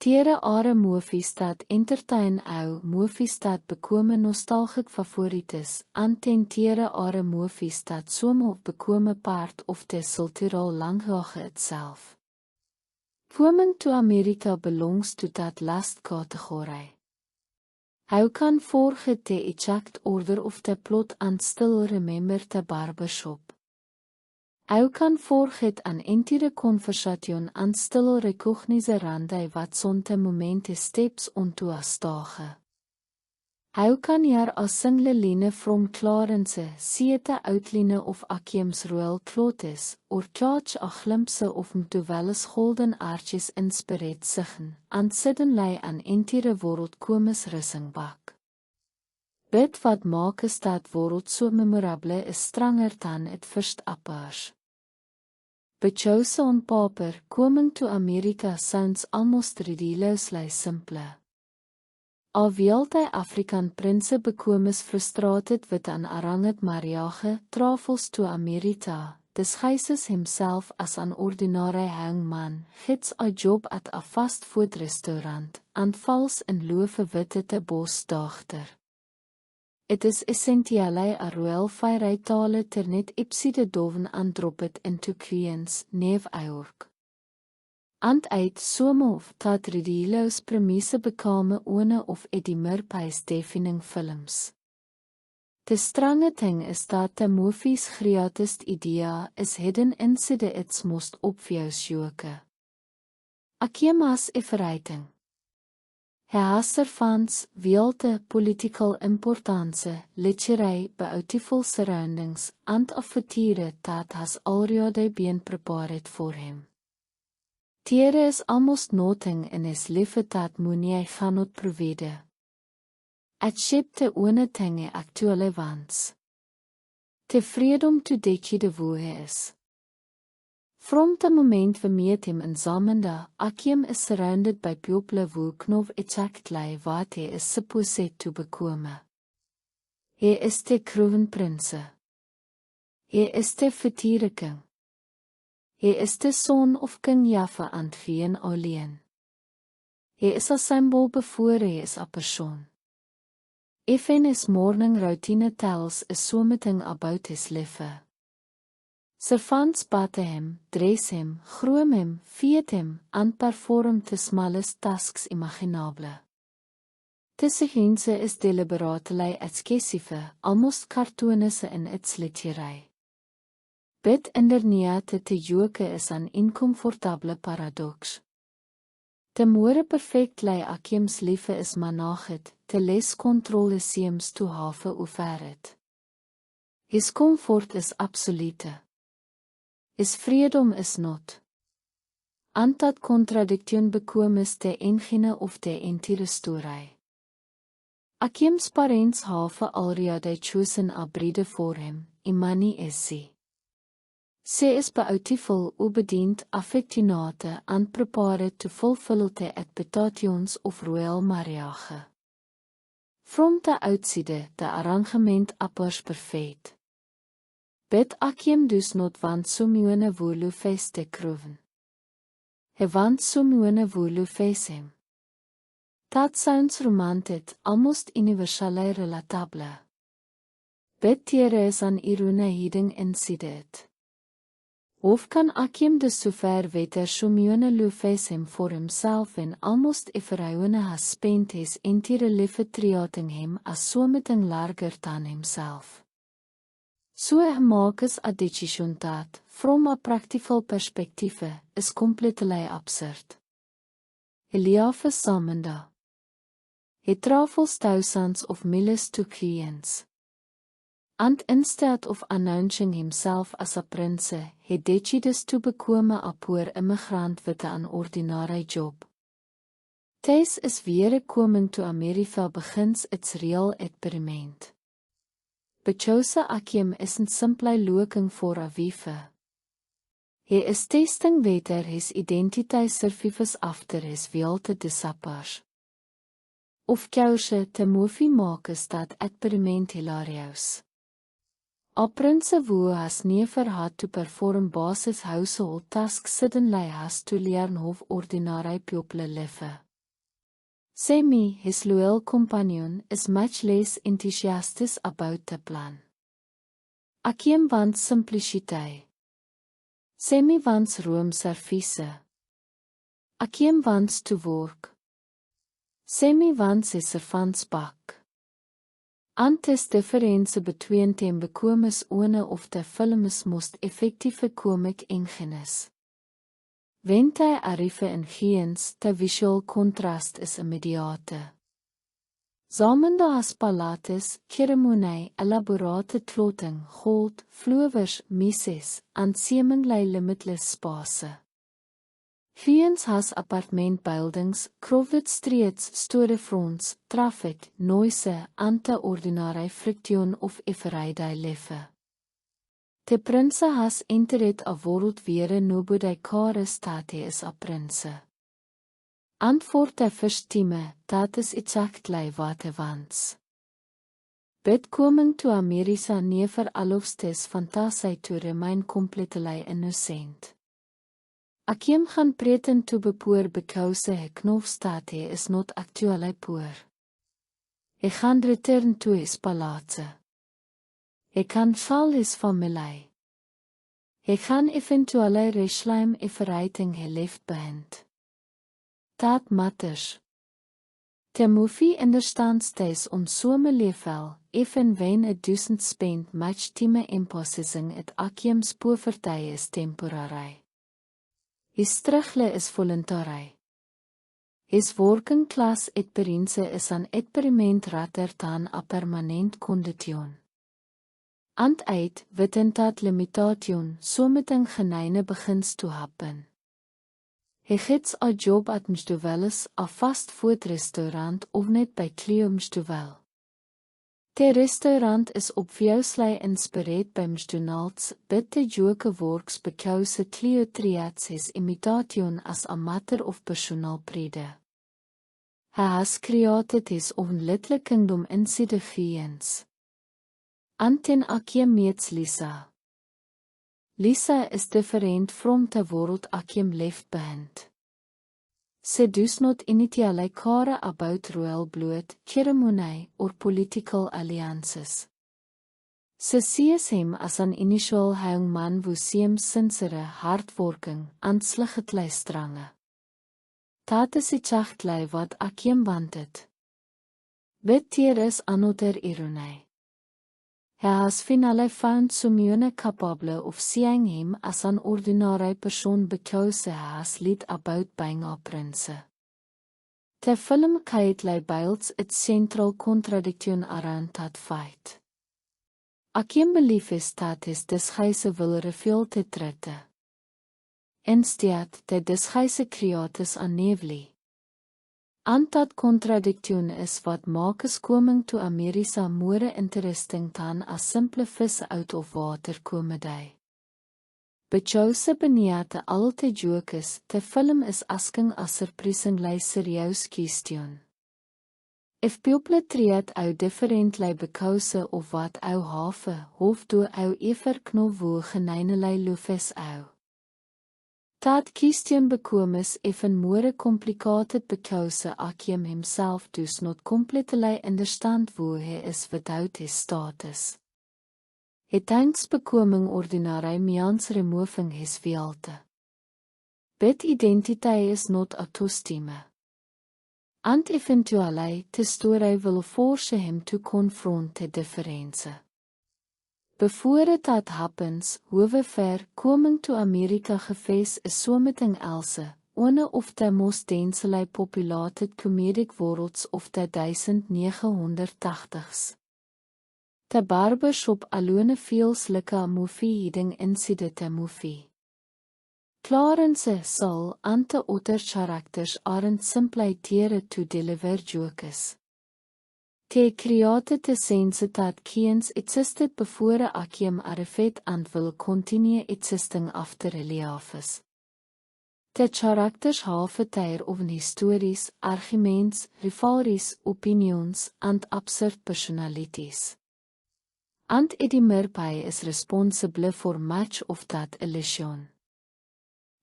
Tere are movies dat entertain ou movies dat bekome nostalgic favorites, tere are movies dat some of bekome part of te sultural langhage itself. Coming to America belongs to that last category. How can forget the exact order of the plot and still remember the barbershop? How can forget an entire conversation and still recognize rande wat sonte momente steps onto a stage? How can jar a single line from Clarence siete outline of Akiem's royal clothes, or catch a glimpse of Mtuwelles golden arches inspired siggen, and suddenly an entire world komes rissing back. Bid wat maak is dat world so memorable is stranger than it first appears. But chose on paper, coming to America sounds almost ridiculously simple. Alhoewel die Afrikaan prinse bekomes frustrated with an arranged marriage, travels to America, disguises himself as an ordinary hangman, gets a job at a fast food restaurant, and falls in love with the boss daughter. It is essentially a royal fairytale ter net ipside doven and drop it into Queens, New York. And uit some of dat ridiculous premisse bekame one of Eddie Murphy's defining films. The strange thing is that the movie's greatest idea is hidden inside its most obvious joke. Amos everything. He has fans, wealth, political importance, literary, beautiful surroundings, and a future that has already been prepared for him. There is almost nothing in his life that money cannot provide. Except the one thing he actually wants. The freedom to decide who he is. From the moment we meet him in Zamunda, Akiem is surrounded by people who know exactly what he is supposed to become. He is the kroonprince. He is the future king. He is the son of King Jaffa and geen alleen. He is a symbol before he is a persoon. Even his morning routine tells us something about his life. Servants bathe him, dress him, groom him, feed him, and perform the smallest tasks imaginable. Tussenhense is deliberately excessive, almost cartoonisch in its literary. But underneath the joke is an incomfortable paradox. The more perfectly Akiem's life is managed, the less control he seems to have over it. His comfort is absolute. His freedom is not. And that contradiction becomes the engine of the entire story. Akiem's parents have already chosen a bride for him, Imani is she. She is beautiful, obedient, affectionate, and prepared to fulfill the expectations of royal marriage. From the outside, the arrangement appears perfect. But Akiem does not want someone who loves te kroven. He wants someone who loves him. That sounds romantic, almost universally relatable. But there is an ironie hidden inside it. Of kan Akiem dus zover weter someone loves him for himself and almost everyone has spent his entire life treating him as something larger than himself. So he makes a decision that, from a practical perspective, is completely absurd. He leaves Zamunda. He travels thousands of miles to Queens. And instead of announcing himself as a prince, he decides to become a poor immigrant with an ordinary job. Thuis is weer coming to America begins its real experiment. But Jose Akiem isn't simply looking for a wife. He is testing whether his identity survives after his wealth disappears. Of course, the movie makes that experiment hilarious. A prince who has never had to perform basic household tasks suddenly has to learn how ordinary people live. Semi, his loyal companion, is much less enthusiastic about the plan. Akiem wants simplicity. Semi wants room service. Akiem wants to work. Semi wants his servants back. Ant is difference between them bekomes ohne of the film is most effective comic engines. Wenn die arrive in geens, the visual contrast is immediate. Samende as palates, ceremonie, elaborate clothing, gold, flowers, mises, and seemingly limitless space. Geens has apartment buildings, crowded streets, storefronts, traffic, noise, and the ordinary friction of everyday life. De prince has entered a world where nobody cares that he is a prince. And for the first time, that is exactly what he wants. But coming to America never allows this fantasy to remain completely innocent. Akiem gaan pretend to be poor because he knows that he is not actually poor. He gaan return to his palace. He can val his family. He gaan eventually reclaim everything he left behind. That matters. The movie understands this on some level, even when it doesn't spend much time emphasizing it. Akiem's poverty is temporary. His struggle is voluntary. His working class experience is an experiment rather than a permanent condition. And uit, wetend dat limitation, something geneine begins to happen. He gets a job at Mstowelles, a fast food restaurant of net by Cleo Mstowel. The restaurant is obviously inspired by McDonald's, but the joke works because Cleo treats his imitation as a matter of personal pride. He has created his own little kingdom inside the geens. Anten Akiem meets Lisa. Lisa is different from the world Akiem left behind. She does not initially care about royal blood, ceremony, or political alliances. She sees him as an initial young man who seems sincere, hardworking, and slightly strange. Dat is exactly what Akiem wanted. But there is another irony. He has finally found someone capable of seeing him as an ordinary person because he has lied about being a prince. The film tightly builds its central contradiction around that fight. Akiem believes that his disguise will reveal the truth. Instead, the disguise creates a nevely. And that contradiction is what makes coming to America more interesting than a simple vis out of water comedy. Because beneath all the jokes, the film is asking a surprisingly serious question. If people treat you differently because of what you have, hoeft you ever know hoe geneinelei lief is you. That question becomes even more complicated because Akiem himself does not completely understand who he is without his status. He thinks becoming ordinary means removing his wealth. But identity is not a costume. And eventually, the story will force him to confront the difference. Before that happens, however, coming to America gefeest is something else, one of the most densely populated comedic worlds of the 1980s. The barbershop alone feels like a movie hiding inside the movie. Clarence, Saul, and the other characters aren't simply there to deliver jokes. They created the sense that genes existed before Akiem arrived and will continue existing after he leaves. The characters have their own histories, arguments, rivalries, opinions, and absurd personalities. And Eddie Murphy is responsible for much of that illusion.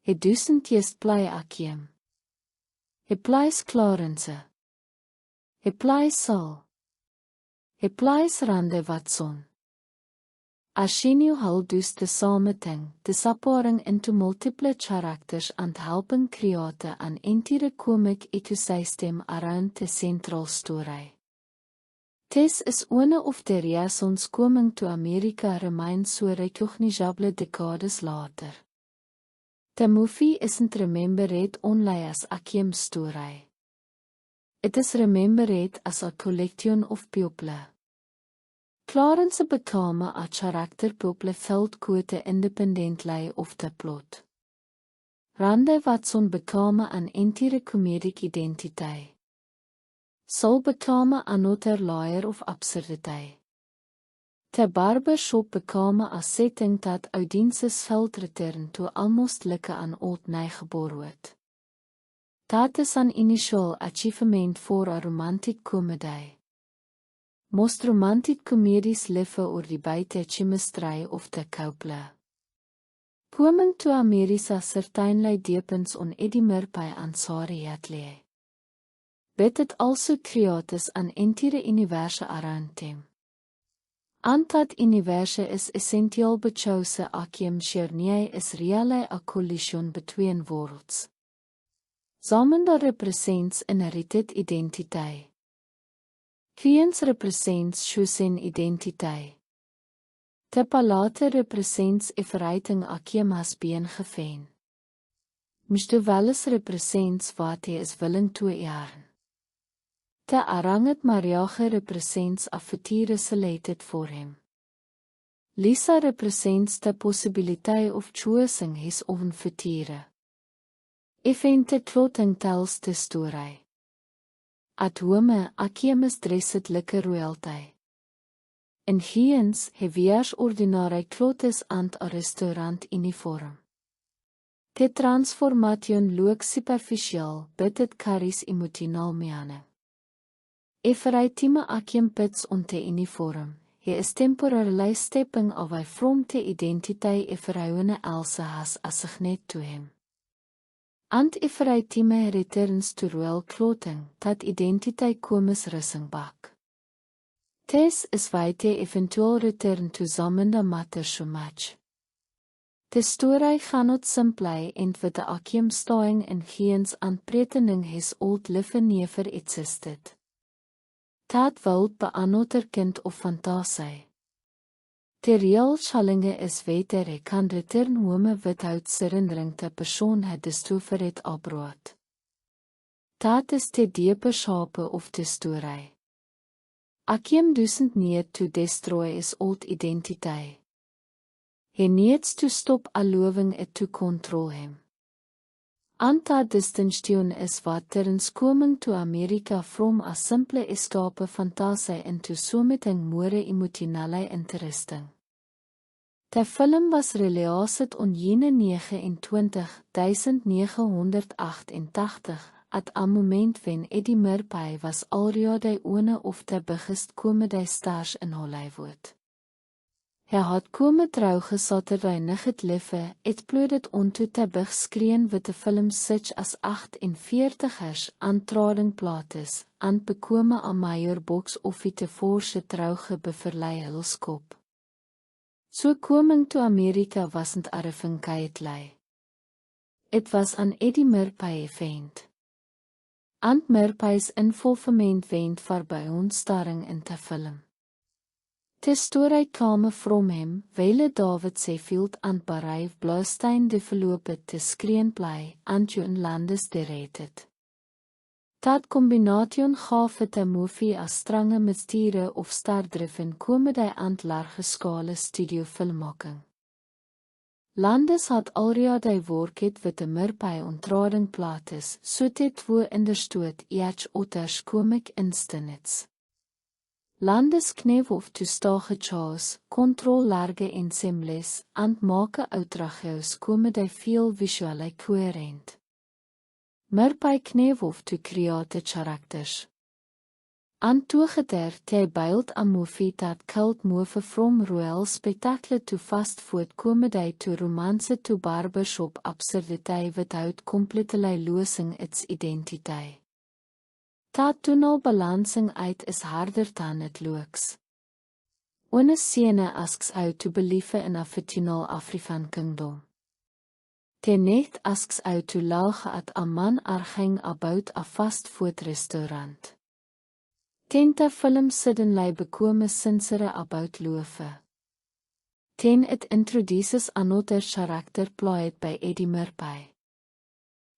He doesn't just play Akiem. He plays Clarence. Hy plaas Rande Watson. Arsenio held dus the sameting, disappearing into multiple characters and helping create an entire comic ecosystem around the central story. This is one of the reasons coming to America remains so recognizable decades later. The movie isn't remembered only as a Akiem story. It is remembered as a collection of people. Clarence became a character people felt quite independently of the plot. Rande Watson became an entire comedic identity. Saul became another layer of absurdity. The barbershop became a setting that audiences felt return to almost like an old neighborhood. That is an initial achievement for a romantic comedy. Most romantic comedies live oor die buite chemistry of the couple. Coming to America certainly deepens on Eddie Murphy and Sarah Hadley. But it also creates an entire universe around them. And that universe is essential because Akiem journey is really a collision between worlds. Zamunda represents inherited identity. Queens represents chosen identity. The palate represents a verrighting Akiem has been geven. Mr. Wallace represents what he is willing to earn. The Aranget Mariage represents a future selected for him. Lisa represents the possibility of choosing his own future. Event clothing tells the story. At home, Akiem is dressed like royalty. In Giens, he wears ordinary clothes and a restaurant uniform. The transformation looks superficial, but it carries emotional meaning. Everytime Akiem puts on the uniform, he is temporarily stepping away from the identity everyone else has assigned to him. And everytime returns to royal clothing, that identity comes rushing back. This is why the eventual return to Zamunda matters so much. The story cannot simply end with the Akiem staying in Giens and pretending his old life never existed. That wordt by another kind of fantasie. The real challenge is whether he can return home without surrendering the person he discovered het abroad. That is the diepe shape of the story. Akiem doesn't need to destroy his old identity. He needs to stop allowing it to control him. And that distinction is what turns coming to America from a simple escape fantasie into something more emotionally interesting. The film was released on jene 29, 1988, at a moment when Eddie Murphy was already one of the biggest comedy stars in Hollywood. Hij had komen trouwen Saturday Night Live, uploaded onto the big screen with the films such as 48ers and Trading Plates, and bekome a major box office voor sy trouwe beverlei hulskop. So coming to America wasn't a refinkeitlei. It was an Eddie Murphy event. And Murphy's involvement went far beyond starring in the film. The story came from him, while David Sheffield and Barry Blaustein developed the screenplay and John Landis directed. That combination gaf het a movie a strange mysterie of star-driven comedy and large scale studio filmmaking. Landis had already worked with the Murphy on Trading Plates, so dit wo understood each other's comic instincts. Landis knew of to stage chase, control large ensembles, and make outrageous comedy feel visually coherent. Murphy knew of to create characters. And together they built a movie that could move from royal spectacle to fast food comedy to romance to barbershop absurdity without completely losing its identity. Ta tonalbalancing uit is harder than it looks. One scene asks how to believe in a fictional African kingdom. The next asks how to laugh at a man arguing about a fast food restaurant. Ten film suddenly become sincere about loafe. Ten it introduces another character played by Eddie Murphy.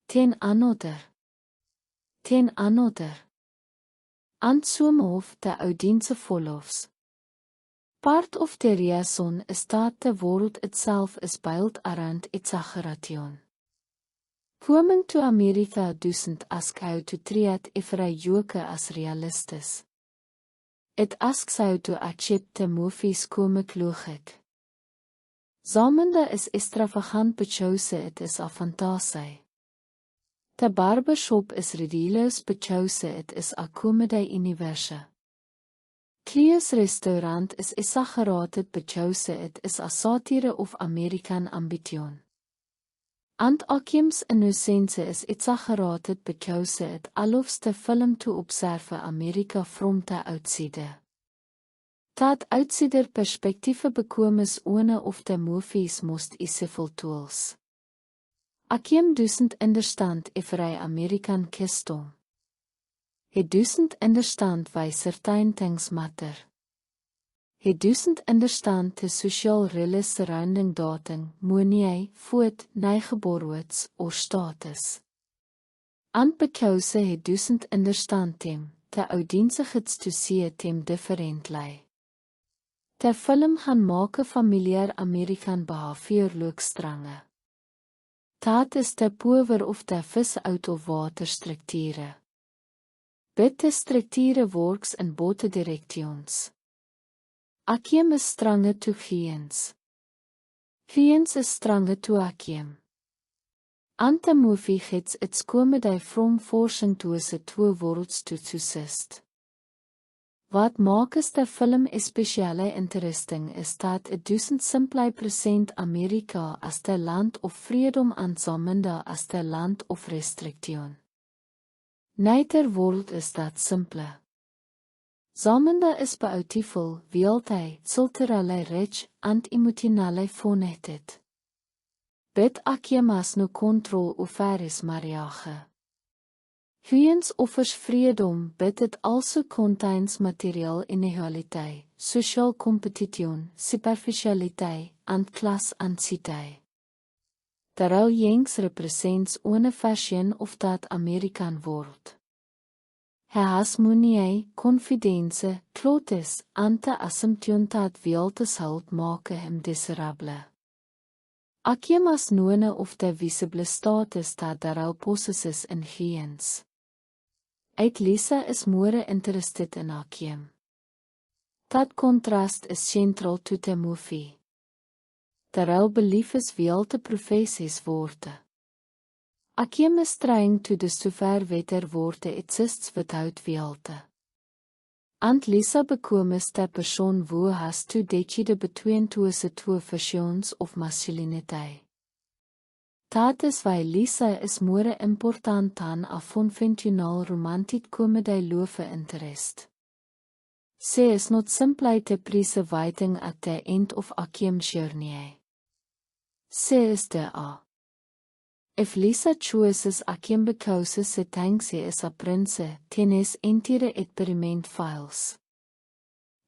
Ten another. And some of the audience follows. Part of the reason is that the world itself is built around exaggeration. Coming to America doesn't ask how to treat every joke as realistic. It asks how to accept the movie's comic logic. Zamende is extravagant because it is a fantasie. The barbershop is ridiculous because it is a comedy universe. Cleo's restaurant is exaggerated because it is a satire of American ambition. And Akim's innocence is exaggerated because it allows the film to observe America from the outside. Dat outsider perspektiewe bekomes one of the movie's most useful tools. Akim doesn't understand every American custom. He doesn't understand why certain things matter. He doesn't understand the social rules surrounding dating, money, food, neighborhoods, or status. And because he doesn't understand them, the audience gets to see them differently. The film gaan maak familiar American behavior look strange. Dat is de power of the vis out of water structure. Beide structure works in both directions. Akiem is strange to Giens. Giens is strange to Akiem. And the movie gets its comedy from forcing those two worlds to subsist. Wat maak is the film especially interesting is that it doesn't simply present America as the land of freedom and Zamunda as the land of restriction. Neither world is that simple. Zamunda is beautiful, wealthy, culturally rich, and emotionally connected. But Akiem has no control over his mariage. Giens offers freedom, but it also contains material inequality, social competition, superficiality, and class anxiety. Terwijl Jenks represents one version of that American world. Hij has money, confidence, clothes, and the assumption that wealth help make him desirable. Akiem has none of the visible status that Darrell possesses in Giens. Lisa is more interested in Akiem. That contrast is central to the movie. Darrell believes wealth professes word. Akiem is trying to discover whether word exists without wealth. And Lisa becomes the person who has to decide between those two versions of masculinity. Dat is why Lisa is more important than a conventional romantic comedy love interest. She is not simply the prize waiting at the end of Akiem's journey. She is the A. If Lisa chooses Akiem because she thinks he is a prince, then his entire experiment fails.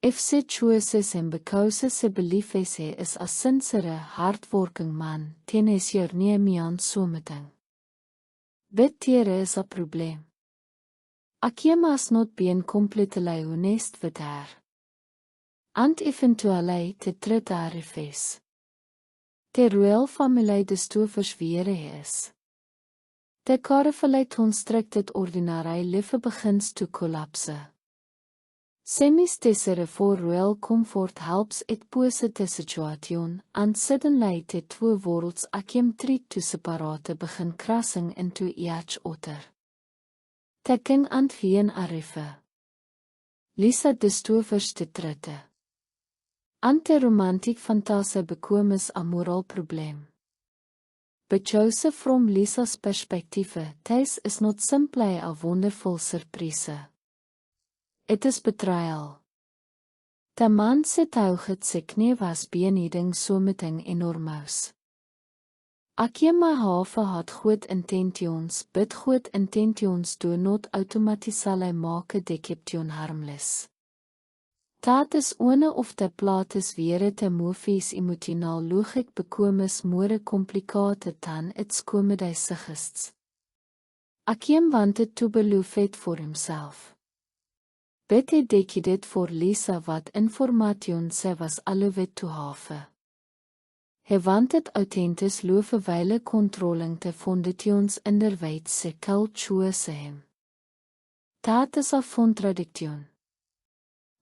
If she chooses him because she believes he is a sincere, hardworking man, then is hier nie meer something. But there is a problem. Akiem has not been completely honest with her. And eventually the truth arrives. The royal family distovers wie is. The carefully constructed ordinary life begins to collapse. Semi's desire for royal comfort helps it pose the situation, and suddenly the two worlds Akiem tried to separate begin crashing into each other. The king and Gien arrive. Lisa distovers the truth. And the romantic fantasie becomes a moral problem. But Joseph, from Lisa's perspective, this is not simply a wonderful surprise. It is betrayal. De man se tuiget se knie was beneding so meting enormous. Akiem my have had goed intentions, but goed intentions do not automatically make deception harmless. Dat is ohne of de plates weer te movies emotionaal logik bekomes more complicated dan its komedie suggests. Akiem wanted to beloof it for himself. But he did it for Lisa wat information se was alowet to have. He wanted authentisch love weile controlling te fondations inderwijds se culture se hem. Dat is a contradiction.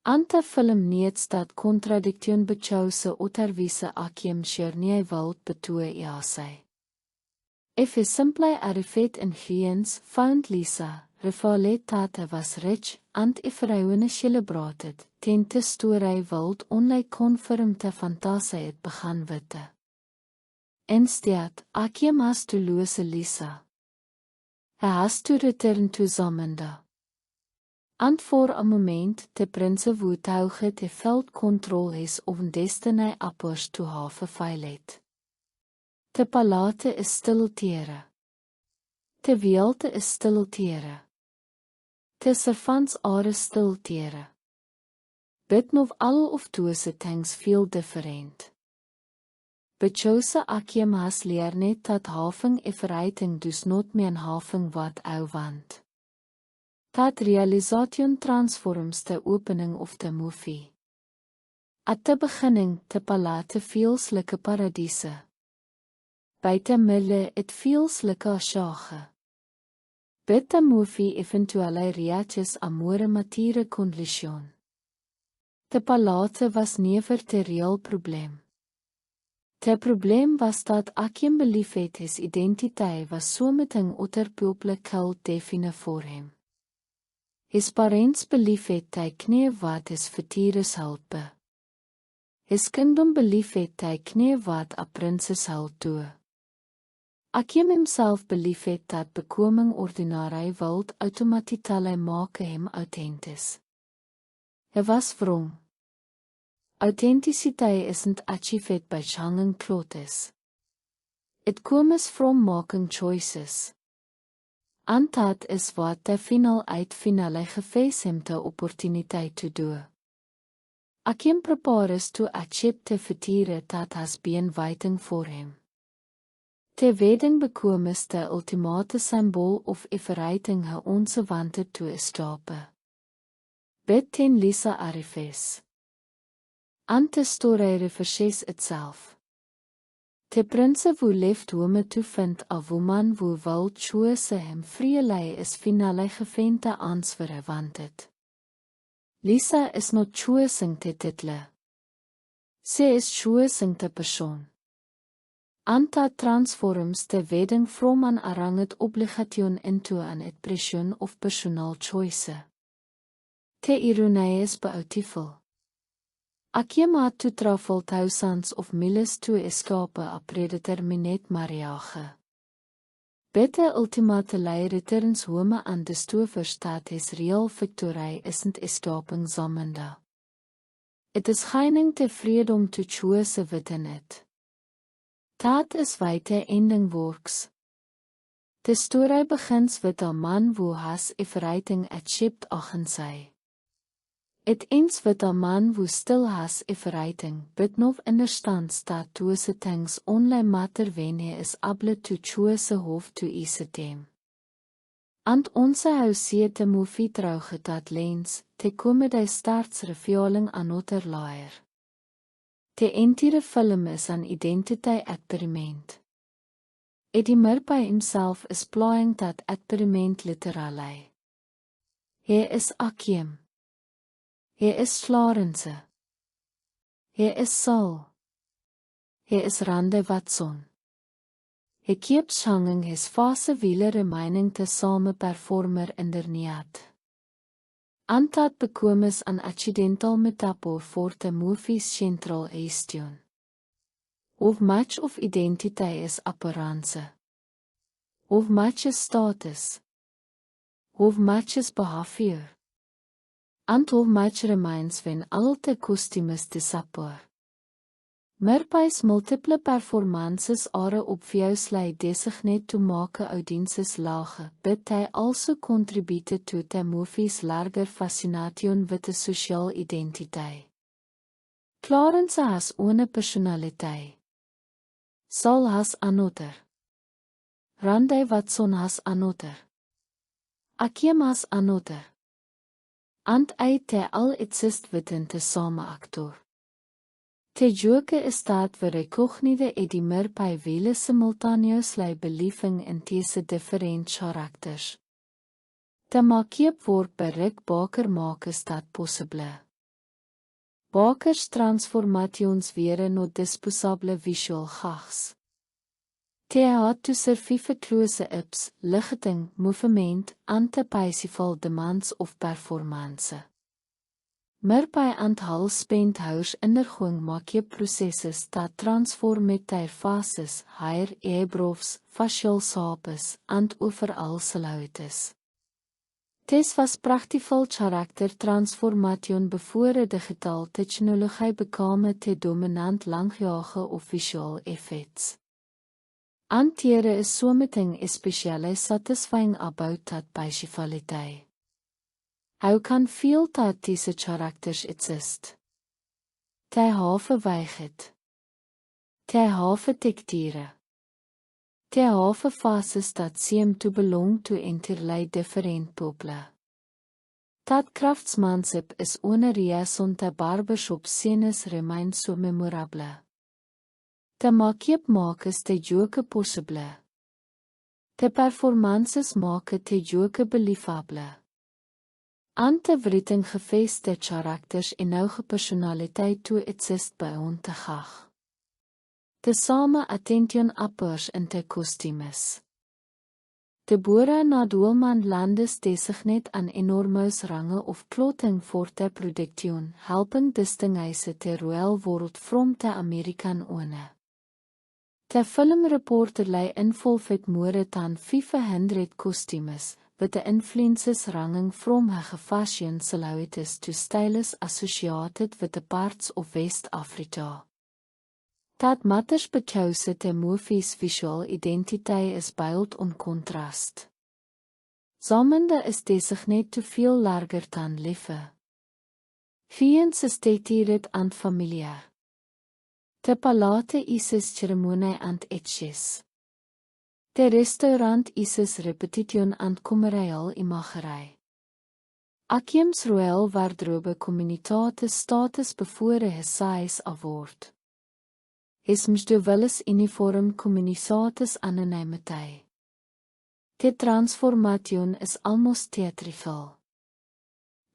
Ante film niet dat contradiction bechause otterwise akiem nie wilt betoe ja sy. If he simply arrived in Giens, found Lisa, revealed that he was rich, and if vrouwen celebrated, ten te story wild only confirm te fantasie het begin witte. Instead, akiem has to lose Lisa. He has to return to Zamunda. And for a moment, the prince would hauge te felt control his own destiny appers to have a violet. De palate is stiltere. De weelde is stiltere. De servants are stiltere. But not all of those things feel different. But Jose akiem has learned that having a verrighting does not mean having what I want. That realization transforms the opening of the movie. At the beginning, the palate feels like a paradise. By the middle, it feels like a shage. But the movie eventually reaches a more mature conclusion. The palate was never the real problem. The problem was that akiem believed his identity was something other people could define for him. His parents believed hij knie wat his vertieres helpe. His kingdom believed hij knie wat a princess help doe. Akiem himself believed that becoming ordinary wild automatically make him authentisch. Hij was wrong. Authenticity isn't achieved by hanging clothes. It comes from making choices. And that is what the final uitfinale gewees hem the opportunity to do. Akiem prepares to accept the future that has been waiting for him. The wedding becomes the ultimate symbol of a verrighting he onze wanted to escape. But ten Lisa arrives. And the story reverses itself. The prince who left home to find a woman who will choose him freely is finally gevind the answer he wanted. Lisa is not choosing the title. She is choosing the person. And that transforms the wedding from an arranged obligation into an expression of personal choice. The ironie is beautiful. Akiem had to travel thousands of miles to escape a predeterminate marriage. But the ultimate lie returns home and discovers that his real victory isn't escaping Zamunda. It is gaining the freedom to choose within it. That is why the ending works. The story begins with a man who has a verrighting accept agency. It ends with a man who still has a verrighting but not understands that those things only matter when he is able to choose how to ease them. And onze hou the movie trouge that lens, the comedy starts revealing another layer. The entire film is an identity experiment. Edimir by himself is playing that experiment literally. He is Akiem. He is Florence. He is Saul. He is Rande Watson. He keeps hanging his fase wiele remaining te same performer in der niet. And that becomes an accidental metaphor for the movie's central question. Of much of identity is appearance. Of much is status. Of much is behavior. And of much remains when all the costumes disappear. Mirpais multiple performances are op jou slide designated to make audiences lache, but they also contributed to the movie's larger fascination with the social identity. Clarence has one personality. Saul has another. Randy Watson has another. Akiem has another. And te al exist within the same actor. The joke is dat we recognide die mirpai wele simultaneously believing in these different characters. The makiep word by Rick Baker maak is dat possible. Baker's transformations weer no disposable visual gags. Te had to survive close-ups, lighting, movement, and the passive demands of performance. Mirpai and hal spend huis indergoing maakieprocesses dat transform met their faces, hair, eyebrows, facial shapes, and overall silhouettes. This was practical character transformation before digital technologie bekame te dominant langjage of visual effects. Antere is something especially satisfying about that passivity. How can feel that these characters exist? They have weiget. They have texture. They have faces that seem to belong to entirely different people. That craftsmanship is one reason the barbershop scenes remain so memorable. The makiep maak is the joke possible. The performances maak the joke believable. Antewriting geveste characters en nouge personaliteit toe exist by on te gag. De same attention uppers in te kostumes. De boere na doelman landes designate an enormous range of clothing for the production, helping distinguish the royal world from the American one. The film reportedly involved more than 500 costumes, with the influences ranging from her fashion silhouettes to styles associated with the parts of West Africa. That matters because the movie's visual identity is built on contrast. Zamende is designated to feel larger than life. Fiends is dated and familiar. The palate is ceremony and etches. The restaurant is repetition and commercial imagery. Akiem's royal wardrobe communitate status before his size award. His mstowilles uniform communicates anonymity. The transformation is almost theatrical.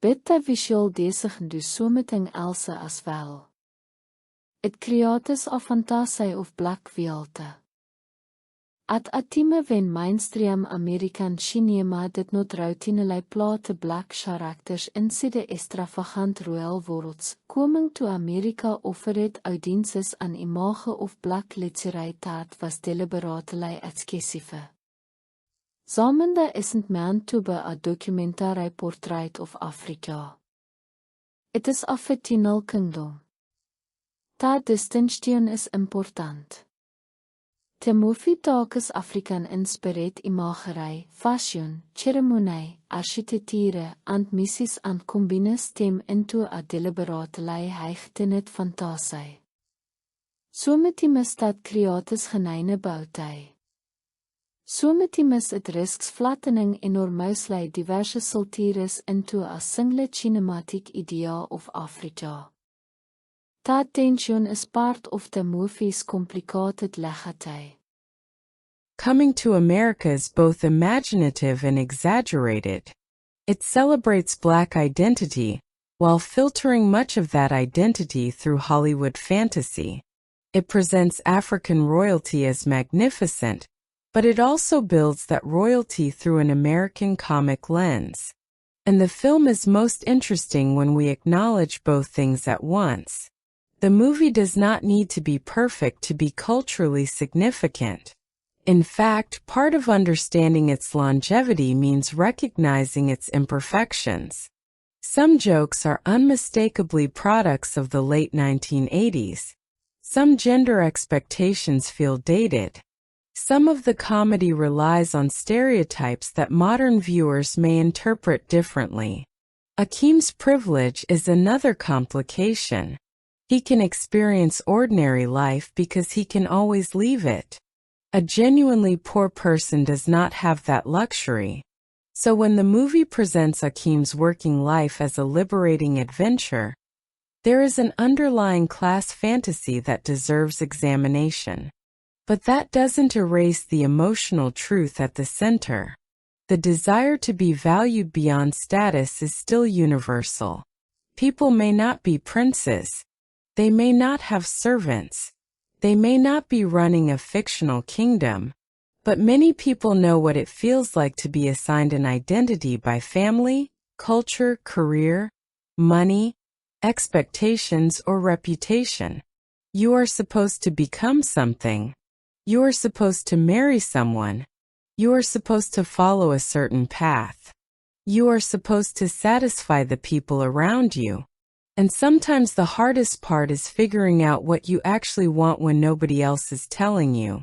But the visual desig do something else as well. It creates a fantasy of black wealth. At a time when mainstream American cinema did not routinely plot black characters inside the extravagant royal worlds, coming to America offered audiences an image of black literature that was deliberately excessive. Zamende isn't meant to be a documentary portrait of Africa. It is a fictional kingdom. That distinction is important. The movie talks African-inspired imagery, fashion, ceremony, architecture, and missies and combines them into a deliberately heightened fantasy. Sometimes that creates genuine beauty. Sometimes it risks flattening enormously diverse cultures into a single cinematic idea of Africa. That tension is part of the movie's complicated legacy. Coming to America is both imaginative and exaggerated. It celebrates Black identity, while filtering much of that identity through Hollywood fantasy. It presents African royalty as magnificent, but it also builds that royalty through an American comic lens. And the film is most interesting when we acknowledge both things at once. The movie does not need to be perfect to be culturally significant. In fact, part of understanding its longevity means recognizing its imperfections. Some jokes are unmistakably products of the late 1980s. Some gender expectations feel dated. Some of the comedy relies on stereotypes that modern viewers may interpret differently. Akeem's privilege is another complication. He can experience ordinary life because he can always leave it. A genuinely poor person does not have that luxury. So when the movie presents Akeem's working life as a liberating adventure, there is an underlying class fantasy that deserves examination. But that doesn't erase the emotional truth at the center. The desire to be valued beyond status is still universal. People may not be princes. They may not have servants. They may not be running a fictional kingdom. But many people know what it feels like to be assigned an identity by family, culture, career, money, expectations, or reputation. You are supposed to become something. You are supposed to marry someone. You are supposed to follow a certain path. You are supposed to satisfy the people around you. And sometimes the hardest part is figuring out what you actually want when nobody else is telling you.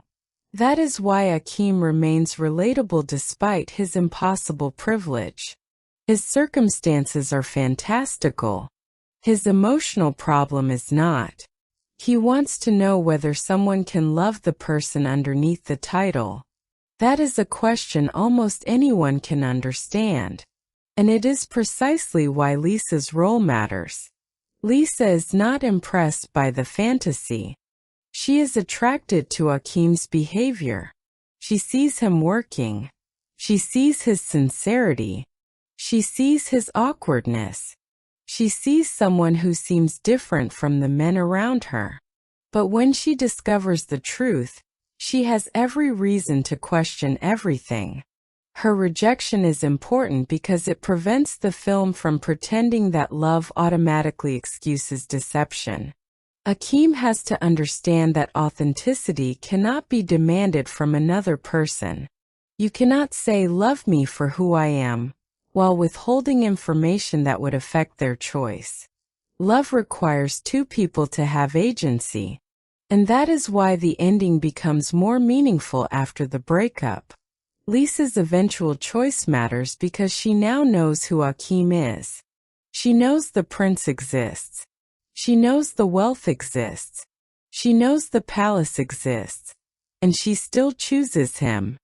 That is why Akeem remains relatable despite his impossible privilege. His circumstances are fantastical. His emotional problem is not. He wants to know whether someone can love the person underneath the title. That is a question almost anyone can understand. And it is precisely why Lisa's role matters. Lisa is not impressed by the fantasy. She is attracted to Akeem's behavior. She sees him working. She sees his sincerity. She sees his awkwardness. She sees someone who seems different from the men around her. But when she discovers the truth, she has every reason to question everything. Her rejection is important because it prevents the film from pretending that love automatically excuses deception. Akeem has to understand that authenticity cannot be demanded from another person. You cannot say, "Love me for who I am," while withholding information that would affect their choice. Love requires two people to have agency. And that is why the ending becomes more meaningful after the breakup. Lisa's eventual choice matters because she now knows who Akeem is. She knows the prince exists. She knows the wealth exists. She knows the palace exists. And she still chooses him.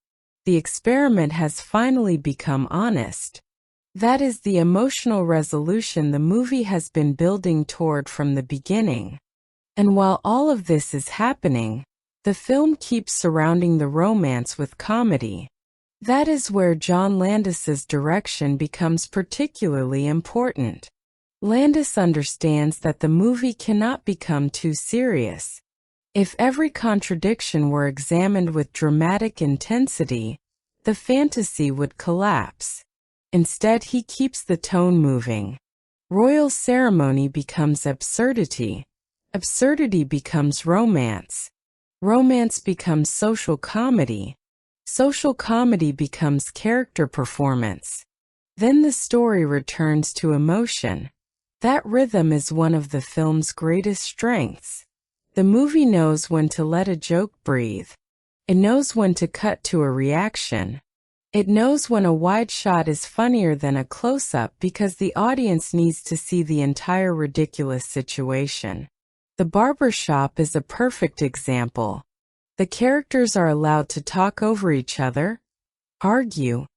The experiment has finally become honest. That is the emotional resolution the movie has been building toward from the beginning. And while all of this is happening, the film keeps surrounding the romance with comedy. That is where John Landis's direction becomes particularly important. Landis understands that the movie cannot become too serious. If every contradiction were examined with dramatic intensity, the fantasy would collapse. Instead, he keeps the tone moving. Royal ceremony becomes absurdity. Absurdity becomes romance. Romance becomes social comedy. Social comedy becomes character performance. Then the story returns to emotion. That rhythm is one of the film's greatest strengths. The movie knows when to let a joke breathe. It knows when to cut to a reaction. It knows when a wide shot is funnier than a close-up because the audience needs to see the entire ridiculous situation. The barber shop is a perfect example. The characters are allowed to talk over each other, argue,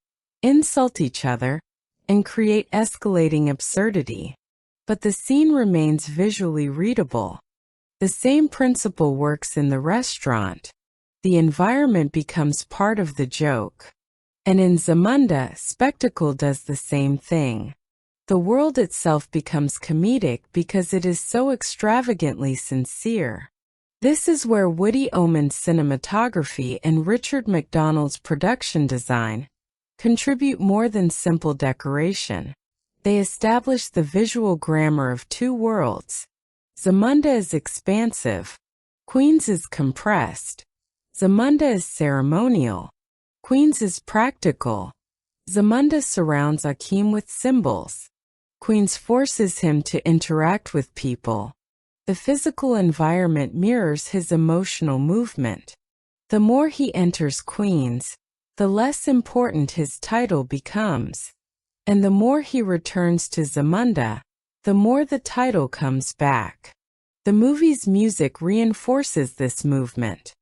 insult each other, and create escalating absurdity. But the scene remains visually readable. The same principle works in the restaurant. The environment becomes part of the joke. And in Zamunda, spectacle does the same thing. The world itself becomes comedic because it is so extravagantly sincere. This is where Woody Omen's cinematography and Richard McDonald's production design contribute more than simple decoration. They establish the visual grammar of two worlds. Zamunda is expansive. Queen's is compressed. Zamunda is ceremonial. Queen's is practical. Zamunda surrounds Akeem with symbols. Queen's forces him to interact with people. The physical environment mirrors his emotional movement. The more he enters Queen's, the less important his title becomes. And the more he returns to Zamunda, the more the title comes back. The movie's music reinforces this movement.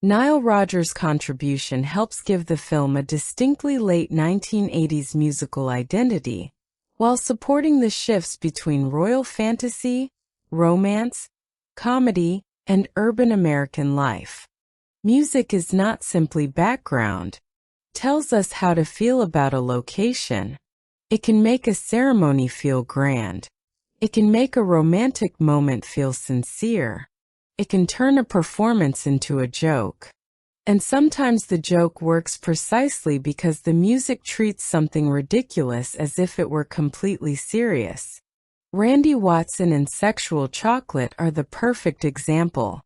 Nile Rodgers' contribution helps give the film a distinctly late 1980s musical identity, while supporting the shifts between royal fantasy, romance, comedy, and urban American life. Music is not simply background. It tells us how to feel about a location. It can make a ceremony feel grand. It can make a romantic moment feel sincere. It can turn a performance into a joke. And sometimes the joke works precisely because the music treats something ridiculous as if it were completely serious. Randy Watson and Sexual Chocolate are the perfect example.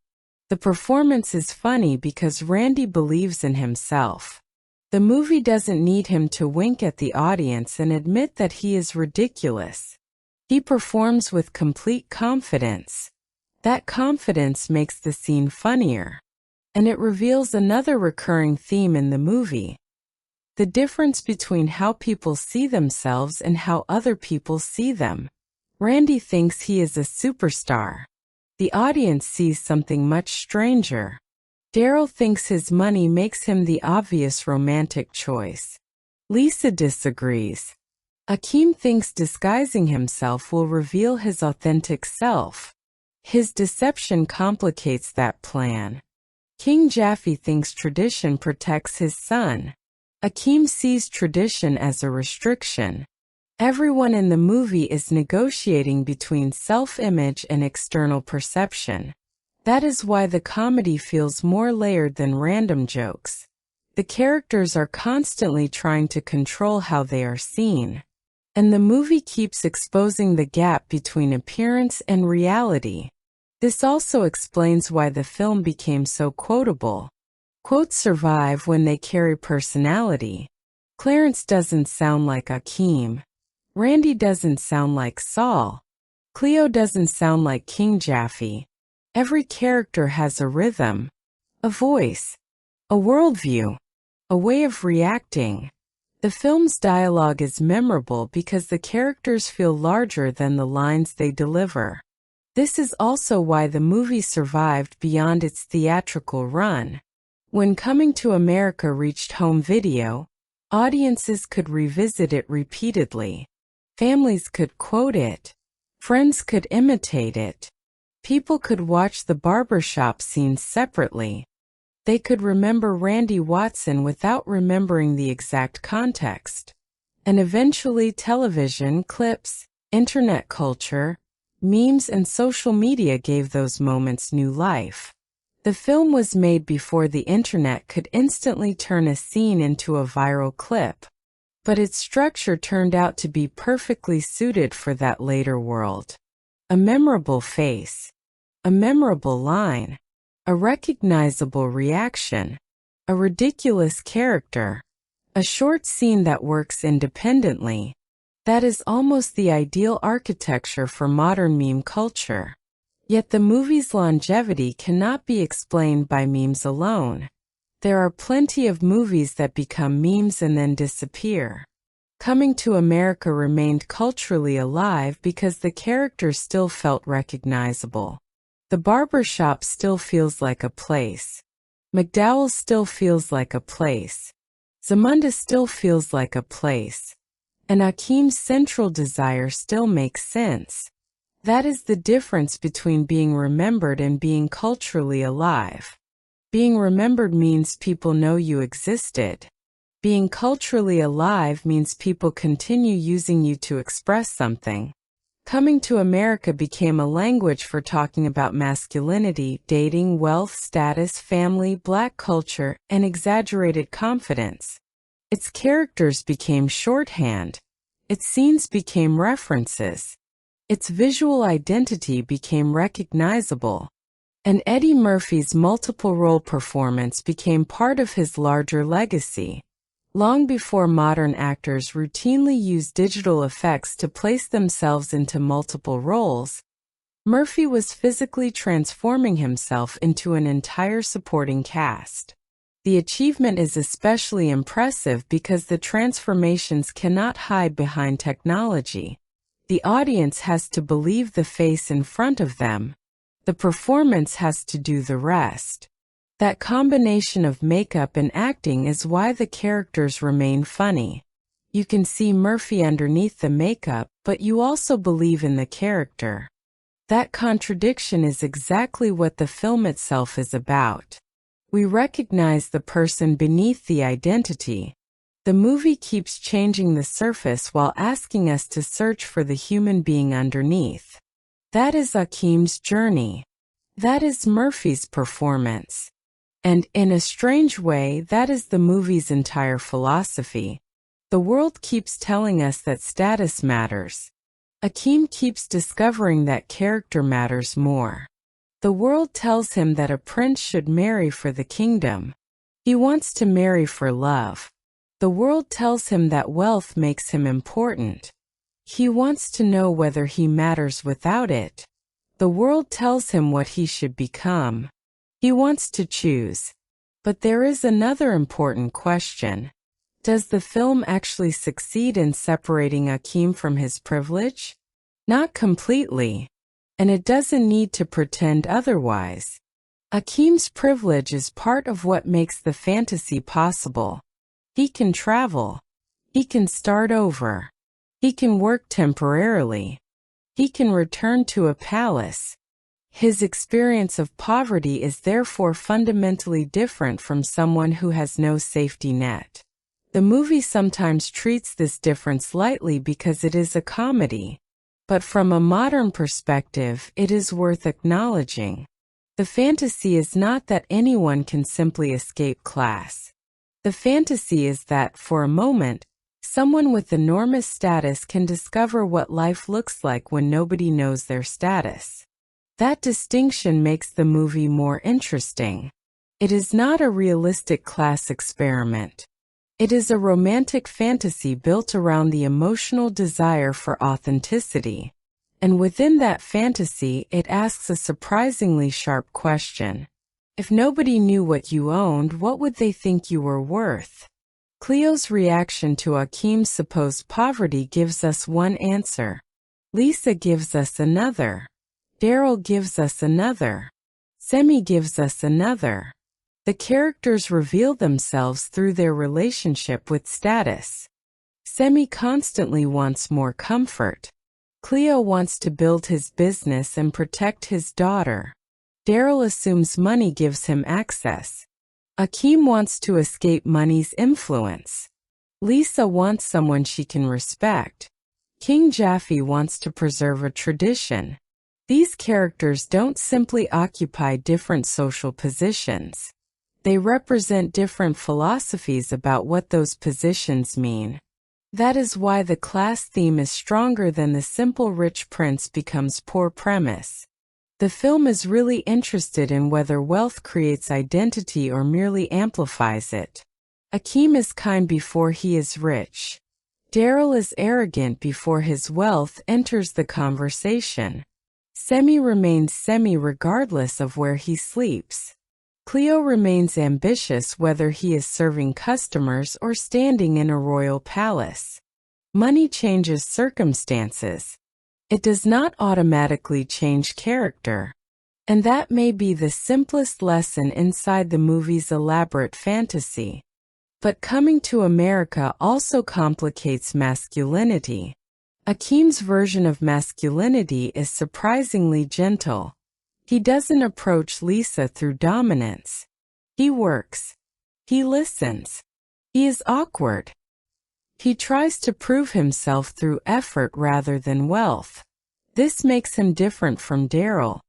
The performance is funny because Randy believes in himself. The movie doesn't need him to wink at the audience and admit that he is ridiculous. He performs with complete confidence. That confidence makes the scene funnier. And it reveals another recurring theme in the movie: the difference between how people see themselves and how other people see them. Randy thinks he is a superstar. The audience sees something much stranger. Daryl thinks his money makes him the obvious romantic choice. Lisa disagrees. Akeem thinks disguising himself will reveal his authentic self. His deception complicates that plan. King Jaffe thinks tradition protects his son. Akeem sees tradition as a restriction. Everyone in the movie is negotiating between self-image and external perception. That is why the comedy feels more layered than random jokes. The characters are constantly trying to control how they are seen. And the movie keeps exposing the gap between appearance and reality. This also explains why the film became so quotable. Quotes survive when they carry personality. Clarence doesn't sound like Akeem. Randy doesn't sound like Saul. Cleo doesn't sound like King Jaffe. Every character has a rhythm, a voice, a worldview, a way of reacting. The film's dialogue is memorable because the characters feel larger than the lines they deliver. This is also why the movie survived beyond its theatrical run. When Coming to America reached home video, audiences could revisit it repeatedly. Families could quote it. Friends could imitate it. People could watch the barbershop scenes separately. They could remember Randy Watson without remembering the exact context. And eventually television, clips, internet culture, memes and social media gave those moments new life. The film was made before the internet could instantly turn a scene into a viral clip. But its structure turned out to be perfectly suited for that later world. A memorable face. A memorable line. A recognizable reaction. A ridiculous character. A short scene that works independently. That is almost the ideal architecture for modern meme culture. Yet the movie's longevity cannot be explained by memes alone. There are plenty of movies that become memes and then disappear. Coming to America remained culturally alive because the characters still felt recognizable. The barbershop still feels like a place. McDowell still feels like a place. Zamunda still feels like a place. And Akeem's central desire still makes sense. That is the difference between being remembered and being culturally alive. Being remembered means people know you existed. Being culturally alive means people continue using you to express something. Coming to America became a language for talking about masculinity, dating, wealth, status, family, black culture, and exaggerated confidence. Its characters became shorthand. Its scenes became references. Its visual identity became recognizable, and Eddie Murphy's multiple-role performance became part of his larger legacy. Long before modern actors routinely use digital effects to place themselves into multiple roles, Murphy was physically transforming himself into an entire supporting cast. The achievement is especially impressive because the transformations cannot hide behind technology. The audience has to believe the face in front of them. The performance has to do the rest. That combination of makeup and acting is why the characters remain funny. You can see Murphy underneath the makeup, but you also believe in the character. That contradiction is exactly what the film itself is about. We recognize the person beneath the identity. The movie keeps changing the surface while asking us to search for the human being underneath. That is Akeem's journey. That is Murphy's performance. And in a strange way, that is the movie's entire philosophy. The world keeps telling us that status matters. Akeem keeps discovering that character matters more. The world tells him that a prince should marry for the kingdom. He wants to marry for love. The world tells him that wealth makes him important. He wants to know whether he matters without it. The world tells him what he should become. He wants to choose. But there is another important question. Does the film actually succeed in separating Akeem from his privilege? Not completely. And it doesn't need to pretend otherwise. Akeem's privilege is part of what makes the fantasy possible. He can travel. He can start over. He can work temporarily. He can return to a palace. His experience of poverty is therefore fundamentally different from someone who has no safety net. The movie sometimes treats this difference lightly because it is a comedy. But from a modern perspective, it is worth acknowledging. The fantasy is not that anyone can simply escape class. The fantasy is that, for a moment, someone with enormous status can discover what life looks like when nobody knows their status. That distinction makes the movie more interesting. It is not a realistic class experiment. It is a romantic fantasy built around the emotional desire for authenticity. And within that fantasy, it asks a surprisingly sharp question. If nobody knew what you owned, what would they think you were worth? Cleo's reaction to Akeem's supposed poverty gives us one answer. Lisa gives us another. Daryl gives us another. Semi gives us another. The characters reveal themselves through their relationship with status. Semi constantly wants more comfort. Cleo wants to build his business and protect his daughter. Daryl assumes money gives him access. Akeem wants to escape money's influence. Lisa wants someone she can respect. King Jaffe wants to preserve a tradition. These characters don't simply occupy different social positions. They represent different philosophies about what those positions mean. That is why the class theme is stronger than the simple rich prince becomes poor premise. The film is really interested in whether wealth creates identity or merely amplifies it. Akeem is kind before he is rich. Daryl is arrogant before his wealth enters the conversation. Semi remains Semi regardless of where he sleeps. Cleo remains ambitious whether he is serving customers or standing in a royal palace. Money changes circumstances. It does not automatically change character. And that may be the simplest lesson inside the movie's elaborate fantasy. But Coming to America also complicates masculinity. Akeem's version of masculinity is surprisingly gentle. He doesn't approach Lisa through dominance. He works. He listens. He is awkward. He tries to prove himself through effort rather than wealth. This makes him different from Daryl,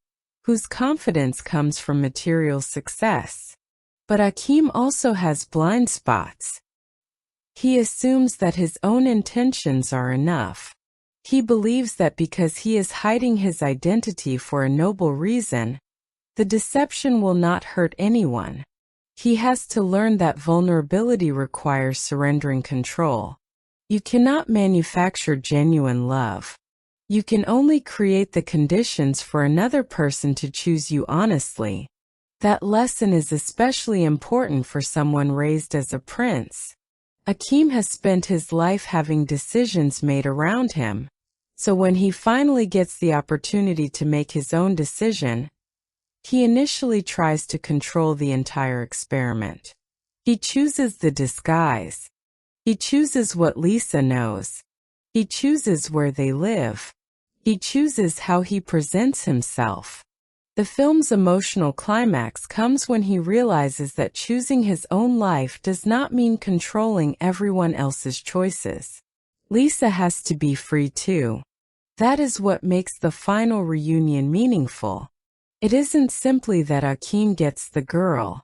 whose confidence comes from material success. But Akeem also has blind spots. He assumes that his own intentions are enough. He believes that because he is hiding his identity for a noble reason, the deception will not hurt anyone. He has to learn that vulnerability requires surrendering control. You cannot manufacture genuine love. You can only create the conditions for another person to choose you honestly. That lesson is especially important for someone raised as a prince. Akeem has spent his life having decisions made around him, so when he finally gets the opportunity to make his own decision, he initially tries to control the entire experiment. He chooses the disguise. He chooses what Lisa knows. He chooses where they live. He chooses how he presents himself. The film's emotional climax comes when he realizes that choosing his own life does not mean controlling everyone else's choices. Lisa has to be free too. That is what makes the final reunion meaningful. It isn't simply that Akeem gets the girl.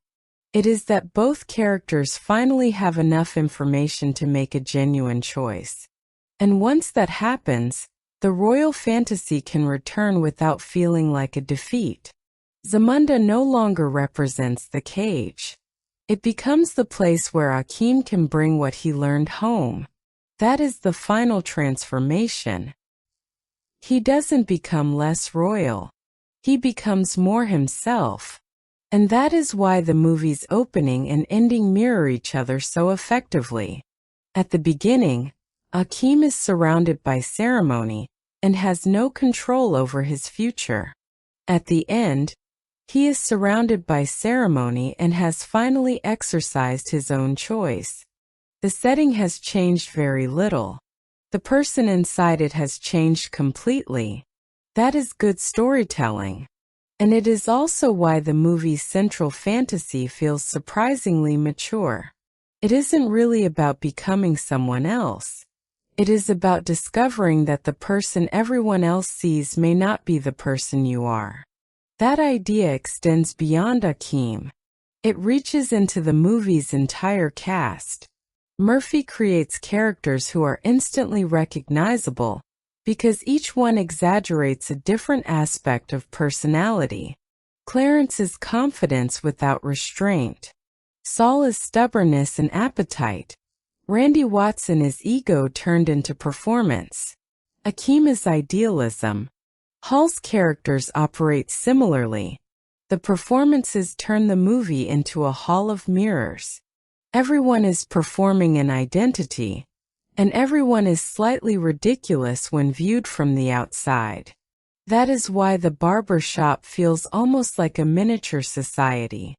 It is that both characters finally have enough information to make a genuine choice. And once that happens, the royal fantasy can return without feeling like a defeat. Zamunda no longer represents the cage. It becomes the place where Akeem can bring what he learned home. That is the final transformation. He doesn't become less royal. He becomes more himself. And that is why the movie's opening and ending mirror each other so effectively. At the beginning, Akeem is surrounded by ceremony and has no control over his future. At the end, he is surrounded by ceremony and has finally exercised his own choice. The setting has changed very little. The person inside it has changed completely. That is good storytelling. And it is also why the movie's central fantasy feels surprisingly mature. It isn't really about becoming someone else. It is about discovering that the person everyone else sees may not be the person you are. That idea extends beyond Akeem. It reaches into the movie's entire cast. Murphy creates characters who are instantly recognizable, because each one exaggerates a different aspect of personality. Clarence is confidence without restraint. Saul is stubbornness and appetite. Randy Watson is ego turned into performance. Akeem is idealism. Hall's characters operate similarly. The performances turn the movie into a hall of mirrors. Everyone is performing an identity, and everyone is slightly ridiculous when viewed from the outside. That is why the barber shop feels almost like a miniature society.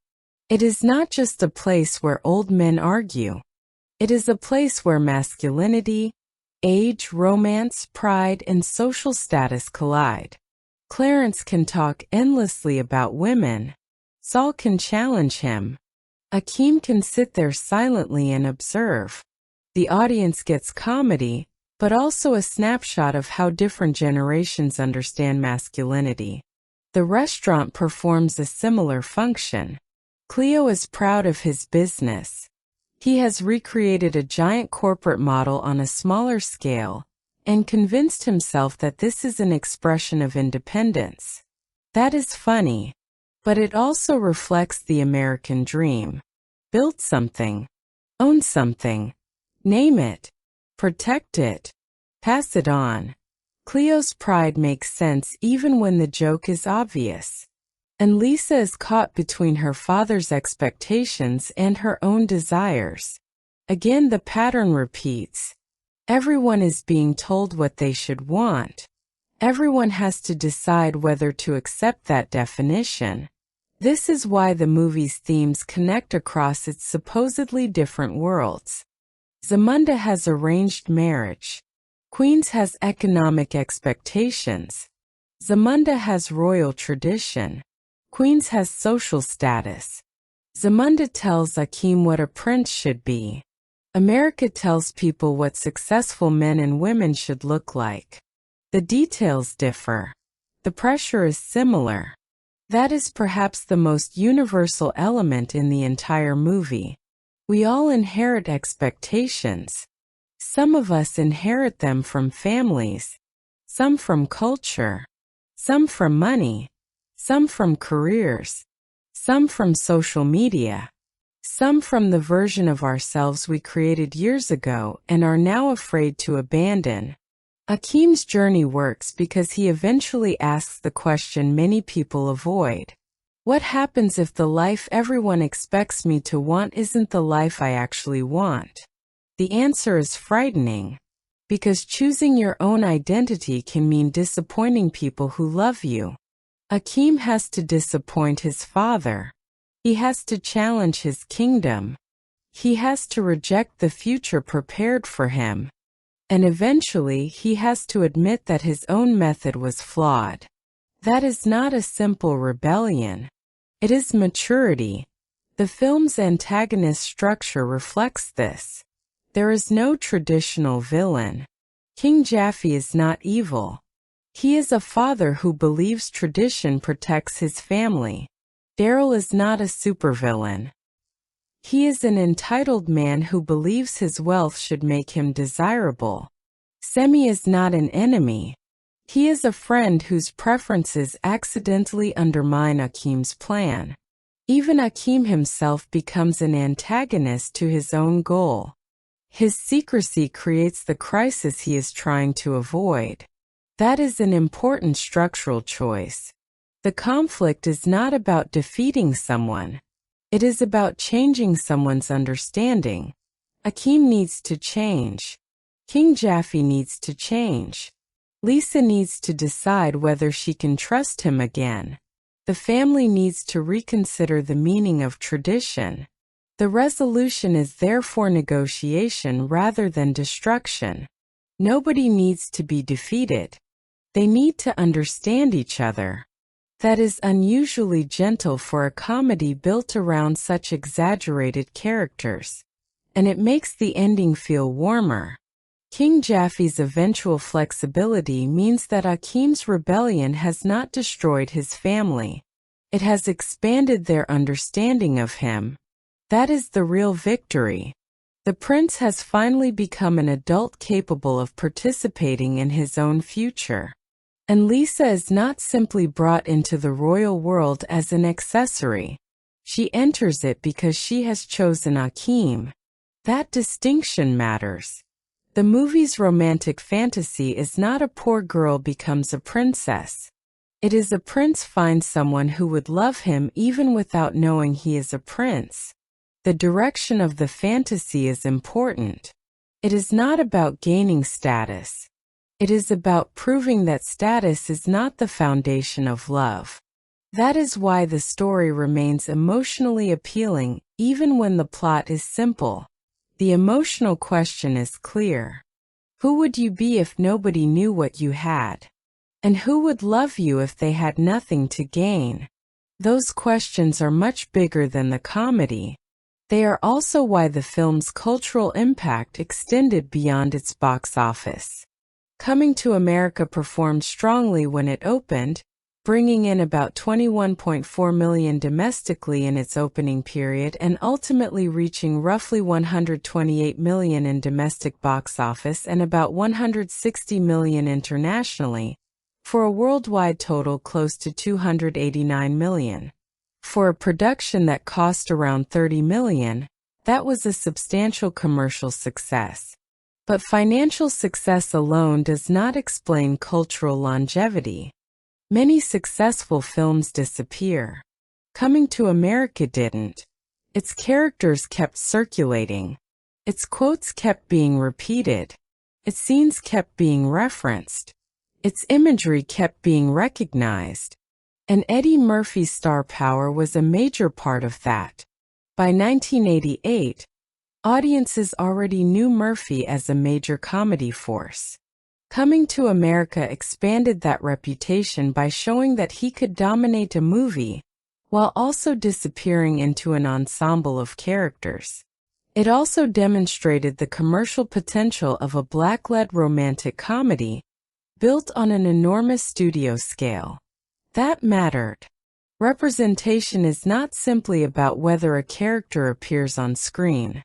It is not just a place where old men argue. It is a place where masculinity, age, romance, pride, and social status collide. Clarence can talk endlessly about women. Saul can challenge him. Akeem can sit there silently and observe. The audience gets comedy, but also a snapshot of how different generations understand masculinity. The restaurant performs a similar function. Cleo is proud of his business. He has recreated a giant corporate model on a smaller scale and convinced himself that this is an expression of independence. That is funny, but it also reflects the American dream. Build something, own something, name it, protect it, pass it on. Cleo's pride makes sense even when the joke is obvious. And Lisa is caught between her father's expectations and her own desires. Again, the pattern repeats. Everyone is being told what they should want. Everyone has to decide whether to accept that definition. This is why the movie's themes connect across its supposedly different worlds. Zamunda has arranged marriage. Queens has economic expectations. Zamunda has royal tradition. Queens has social status. Zamunda tells Akeem what a prince should be. America tells people what successful men and women should look like. The details differ. The pressure is similar. That is perhaps the most universal element in the entire movie. We all inherit expectations. Some of us inherit them from families, some from culture, some from money, some from careers, some from social media, some from the version of ourselves we created years ago and are now afraid to abandon. Akeem's journey works because he eventually asks the question many people avoid. What happens if the life everyone expects me to want isn't the life I actually want? The answer is frightening, because choosing your own identity can mean disappointing people who love you. Akeem has to disappoint his father. He has to challenge his kingdom. He has to reject the future prepared for him. And eventually he has to admit that his own method was flawed. That is not a simple rebellion. It is maturity. The film's antagonist structure reflects this. There is no traditional villain. King Jaffe is not evil. He is a father who believes tradition protects his family. Daryl is not a supervillain. He is an entitled man who believes his wealth should make him desirable. Semi is not an enemy. He is a friend whose preferences accidentally undermine Akeem's plan. Even Akeem himself becomes an antagonist to his own goal. His secrecy creates the crisis he is trying to avoid. That is an important structural choice. The conflict is not about defeating someone. It is about changing someone's understanding. Akeem needs to change. King Jaffe needs to change. Lisa needs to decide whether she can trust him again. The family needs to reconsider the meaning of tradition. The resolution is therefore negotiation rather than destruction. Nobody needs to be defeated. They need to understand each other. That is unusually gentle for a comedy built around such exaggerated characters. And it makes the ending feel warmer. King Jaffe's eventual flexibility means that Akeem's rebellion has not destroyed his family. It has expanded their understanding of him. That is the real victory. The prince has finally become an adult capable of participating in his own future. And Lisa is not simply brought into the royal world as an accessory. She enters it because she has chosen Akeem. That distinction matters. The movie's romantic fantasy is not a poor girl becomes a princess. It is a prince finds someone who would love him even without knowing he is a prince. The direction of the fantasy is important. It is not about gaining status. It is about proving that status is not the foundation of love. That is why the story remains emotionally appealing, even when the plot is simple. The emotional question is clear. Who would you be if nobody knew what you had? And who would love you if they had nothing to gain? Those questions are much bigger than the comedy. They are also why the film's cultural impact extended beyond its box office. Coming to America performed strongly when it opened, bringing in about $21.4 million domestically in its opening period and ultimately reaching roughly $128 million in domestic box office and about $160 million internationally, for a worldwide total close to $289 million. For a production that cost around $30 million, that was a substantial commercial success. But financial success alone does not explain cultural longevity. Many successful films disappear. Coming to America didn't. Its characters kept circulating. Its quotes kept being repeated. Its scenes kept being referenced. Its imagery kept being recognized. And Eddie Murphy's star power was a major part of that. By 1988, audiences already knew Murphy as a major comedy force. Coming to America expanded that reputation by showing that he could dominate a movie, while also disappearing into an ensemble of characters. It also demonstrated the commercial potential of a black-led romantic comedy, built on an enormous studio scale. That mattered. Representation is not simply about whether a character appears on screen.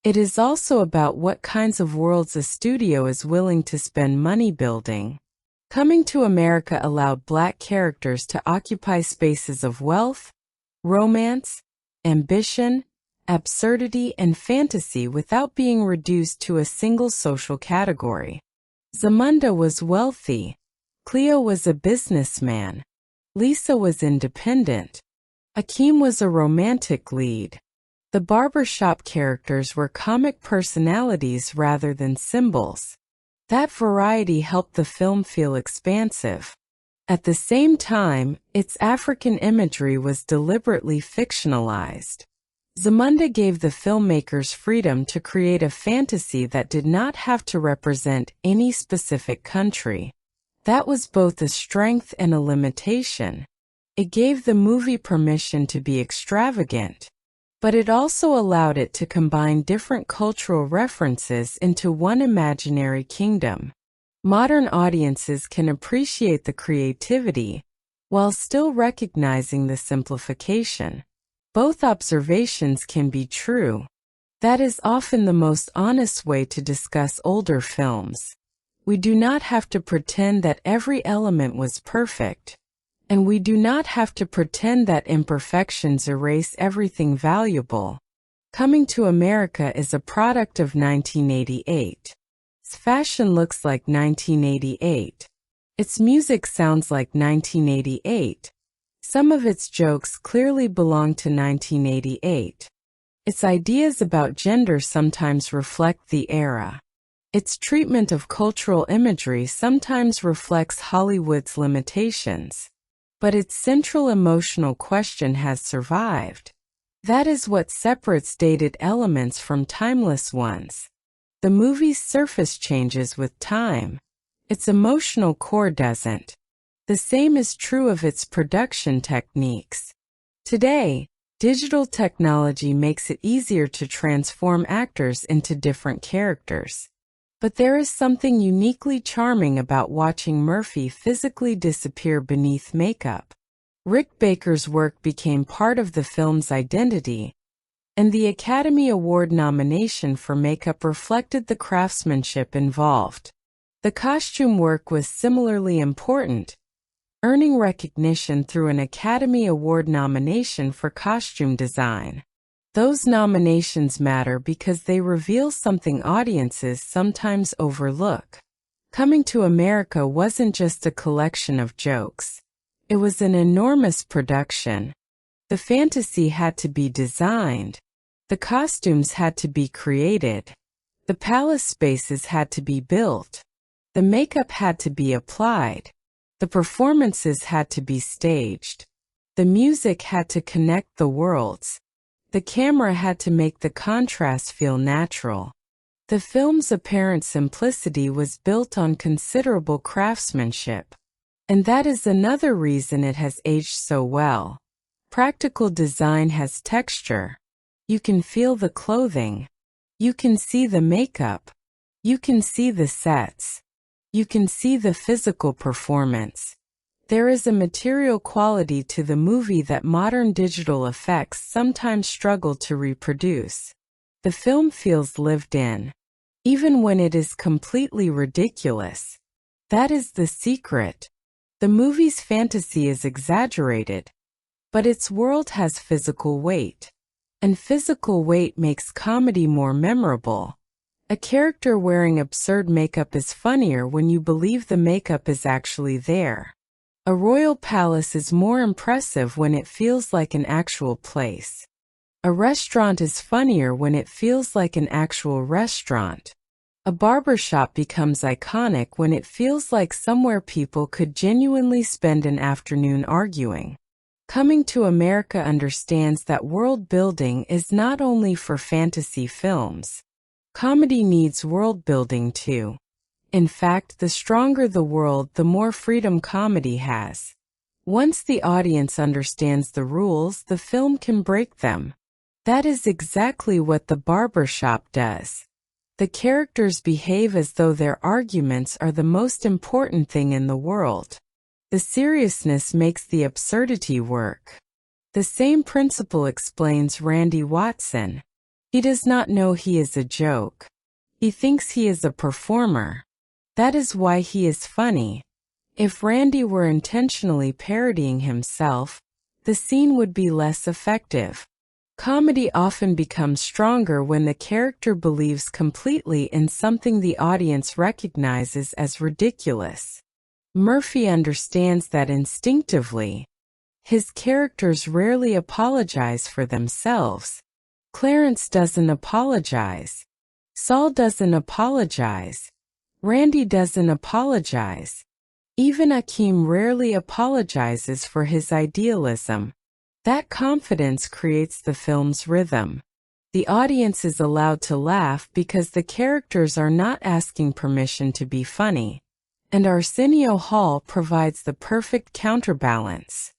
It is also about what kinds of worlds a studio is willing to spend money building. Coming to America allowed Black characters to occupy spaces of wealth, romance, ambition, absurdity, and fantasy without being reduced to a single social category. Zamunda was wealthy. Cleo was a businessman. Lisa was independent. Akeem was a romantic lead. The barbershop characters were comic personalities rather than symbols. That variety helped the film feel expansive. At the same time, its African imagery was deliberately fictionalized. Zamunda gave the filmmakers freedom to create a fantasy that did not have to represent any specific country. That was both a strength and a limitation. It gave the movie permission to be extravagant, but it also allowed it to combine different cultural references into one imaginary kingdom. Modern audiences can appreciate the creativity while still recognizing the simplification. Both observations can be true. That is often the most honest way to discuss older films. We do not have to pretend that every element was perfect, and we do not have to pretend that imperfections erase everything valuable. Coming to America is a product of 1988. Its fashion looks like 1988. Its music sounds like 1988. Some of its jokes clearly belong to 1988. Its ideas about gender sometimes reflect the era. Its treatment of cultural imagery sometimes reflects Hollywood's limitations. But its central emotional question has survived. That is what separates dated elements from timeless ones. The movie's surface changes with time. Its emotional core doesn't. The same is true of its production techniques. Today, digital technology makes it easier to transform actors into different characters. But there is something uniquely charming about watching Murphy physically disappear beneath makeup. Rick Baker's work became part of the film's identity, and the Academy Award nomination for makeup reflected the craftsmanship involved. The costume work was similarly important, earning recognition through an Academy Award nomination for costume design. Those nominations matter because they reveal something audiences sometimes overlook. Coming to America wasn't just a collection of jokes. It was an enormous production. The fantasy had to be designed. The costumes had to be created. The palace spaces had to be built. The makeup had to be applied. The performances had to be staged. The music had to connect the worlds. The camera had to make the contrast feel natural. The film's apparent simplicity was built on considerable craftsmanship. And that is another reason it has aged so well. Practical design has texture. You can feel the clothing. You can see the makeup. You can see the sets. You can see the physical performance. There is a material quality to the movie that modern digital effects sometimes struggle to reproduce. The film feels lived in, even when it is completely ridiculous. That is the secret. The movie's fantasy is exaggerated, but its world has physical weight. And physical weight makes comedy more memorable. A character wearing absurd makeup is funnier when you believe the makeup is actually there. A royal palace is more impressive when it feels like an actual place. A restaurant is funnier when it feels like an actual restaurant. A barbershop becomes iconic when it feels like somewhere people could genuinely spend an afternoon arguing. Coming to America understands that world building is not only for fantasy films. Comedy needs world building too. In fact, the stronger the world, the more freedom comedy has. Once the audience understands the rules, the film can break them. That is exactly what The Barbershop does. The characters behave as though their arguments are the most important thing in the world. The seriousness makes the absurdity work. The same principle explains Randy Watson. He does not know he is a joke. He thinks he is a performer. That is why he is funny. If Randy were intentionally parodying himself, the scene would be less effective. Comedy often becomes stronger when the character believes completely in something the audience recognizes as ridiculous. Murphy understands that instinctively. His characters rarely apologize for themselves. Clarence doesn't apologize. Saul doesn't apologize. Randy doesn't apologize. Even Akeem rarely apologizes for his idealism. That confidence creates the film's rhythm. The audience is allowed to laugh because the characters are not asking permission to be funny, and Arsenio Hall provides the perfect counterbalance.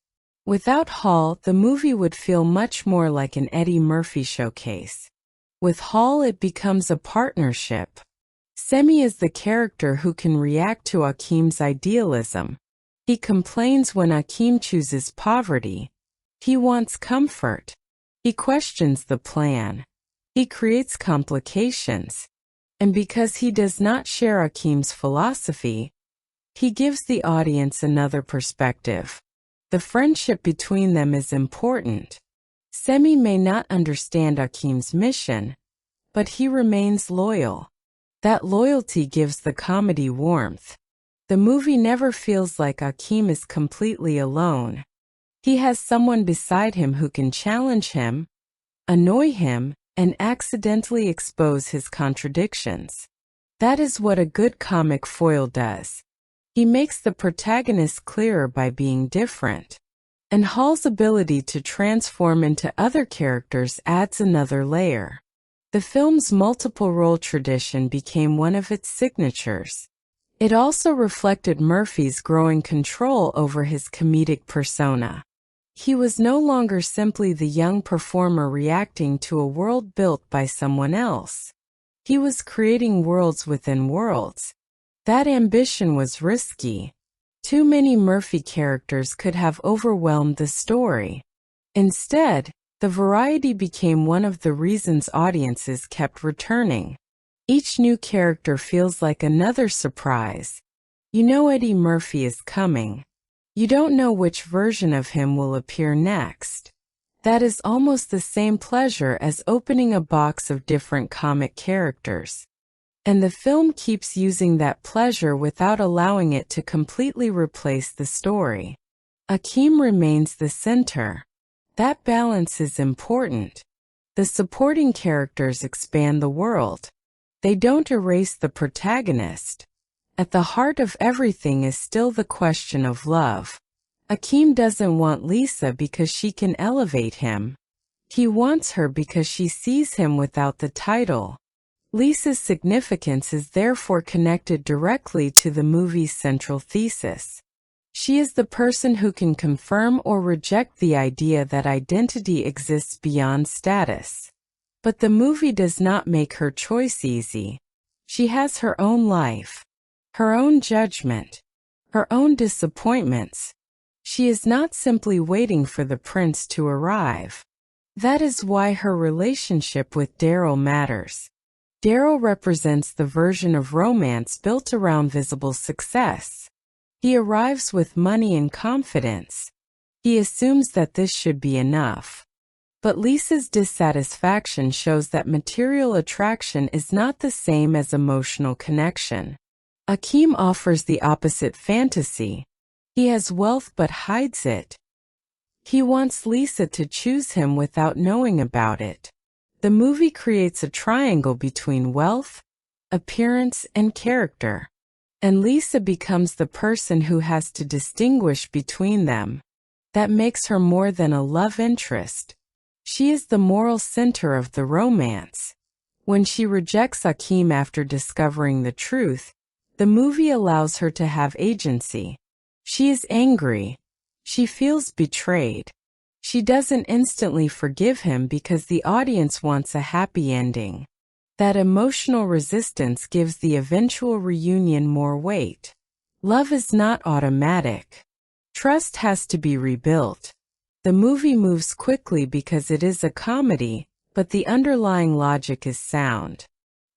Without Hall, the movie would feel much more like an Eddie Murphy showcase. With Hall, it becomes a partnership. Semi is the character who can react to Akeem's idealism. He complains when Akeem chooses poverty. He wants comfort. He questions the plan. He creates complications. And because he does not share Akeem's philosophy, he gives the audience another perspective. The friendship between them is important. Semi may not understand Akeem's mission, but he remains loyal. That loyalty gives the comedy warmth. The movie never feels like Akeem is completely alone. He has someone beside him who can challenge him, annoy him, and accidentally expose his contradictions. That is what a good comic foil does. He makes the protagonist clearer by being different. And Hall's ability to transform into other characters adds another layer. The film's multiple-role tradition became one of its signatures. It also reflected Murphy's growing control over his comedic persona. He was no longer simply the young performer reacting to a world built by someone else. He was creating worlds within worlds. That ambition was risky. Too many Murphy characters could have overwhelmed the story. Instead, the variety became one of the reasons audiences kept returning. Each new character feels like another surprise. You know Eddie Murphy is coming. You don't know which version of him will appear next. That is almost the same pleasure as opening a box of different comic characters. And the film keeps using that pleasure without allowing it to completely replace the story. Akeem remains the center. That balance is important. The supporting characters expand the world. They don't erase the protagonist. At the heart of everything is still the question of love. Akeem doesn't want Lisa because she can elevate him. He wants her because she sees him without the title. Lisa's significance is therefore connected directly to the movie's central thesis. She is the person who can confirm or reject the idea that identity exists beyond status. But the movie does not make her choice easy. She has her own life, her own judgment, her own disappointments. She is not simply waiting for the prince to arrive. That is why her relationship with Daryl matters. Daryl represents the version of romance built around visible success. He arrives with money and confidence. He assumes that this should be enough. But Lisa's dissatisfaction shows that material attraction is not the same as emotional connection. Akeem offers the opposite fantasy. He has wealth but hides it. He wants Lisa to choose him without knowing about it. The movie creates a triangle between wealth, appearance, and character. And Lisa becomes the person who has to distinguish between them. That makes her more than a love interest. She is the moral center of the romance. When she rejects Akeem after discovering the truth, the movie allows her to have agency. She is angry. She feels betrayed. She doesn't instantly forgive him because the audience wants a happy ending. That emotional resistance gives the eventual reunion more weight. Love is not automatic. Trust has to be rebuilt. The movie moves quickly because it is a comedy, but the underlying logic is sound.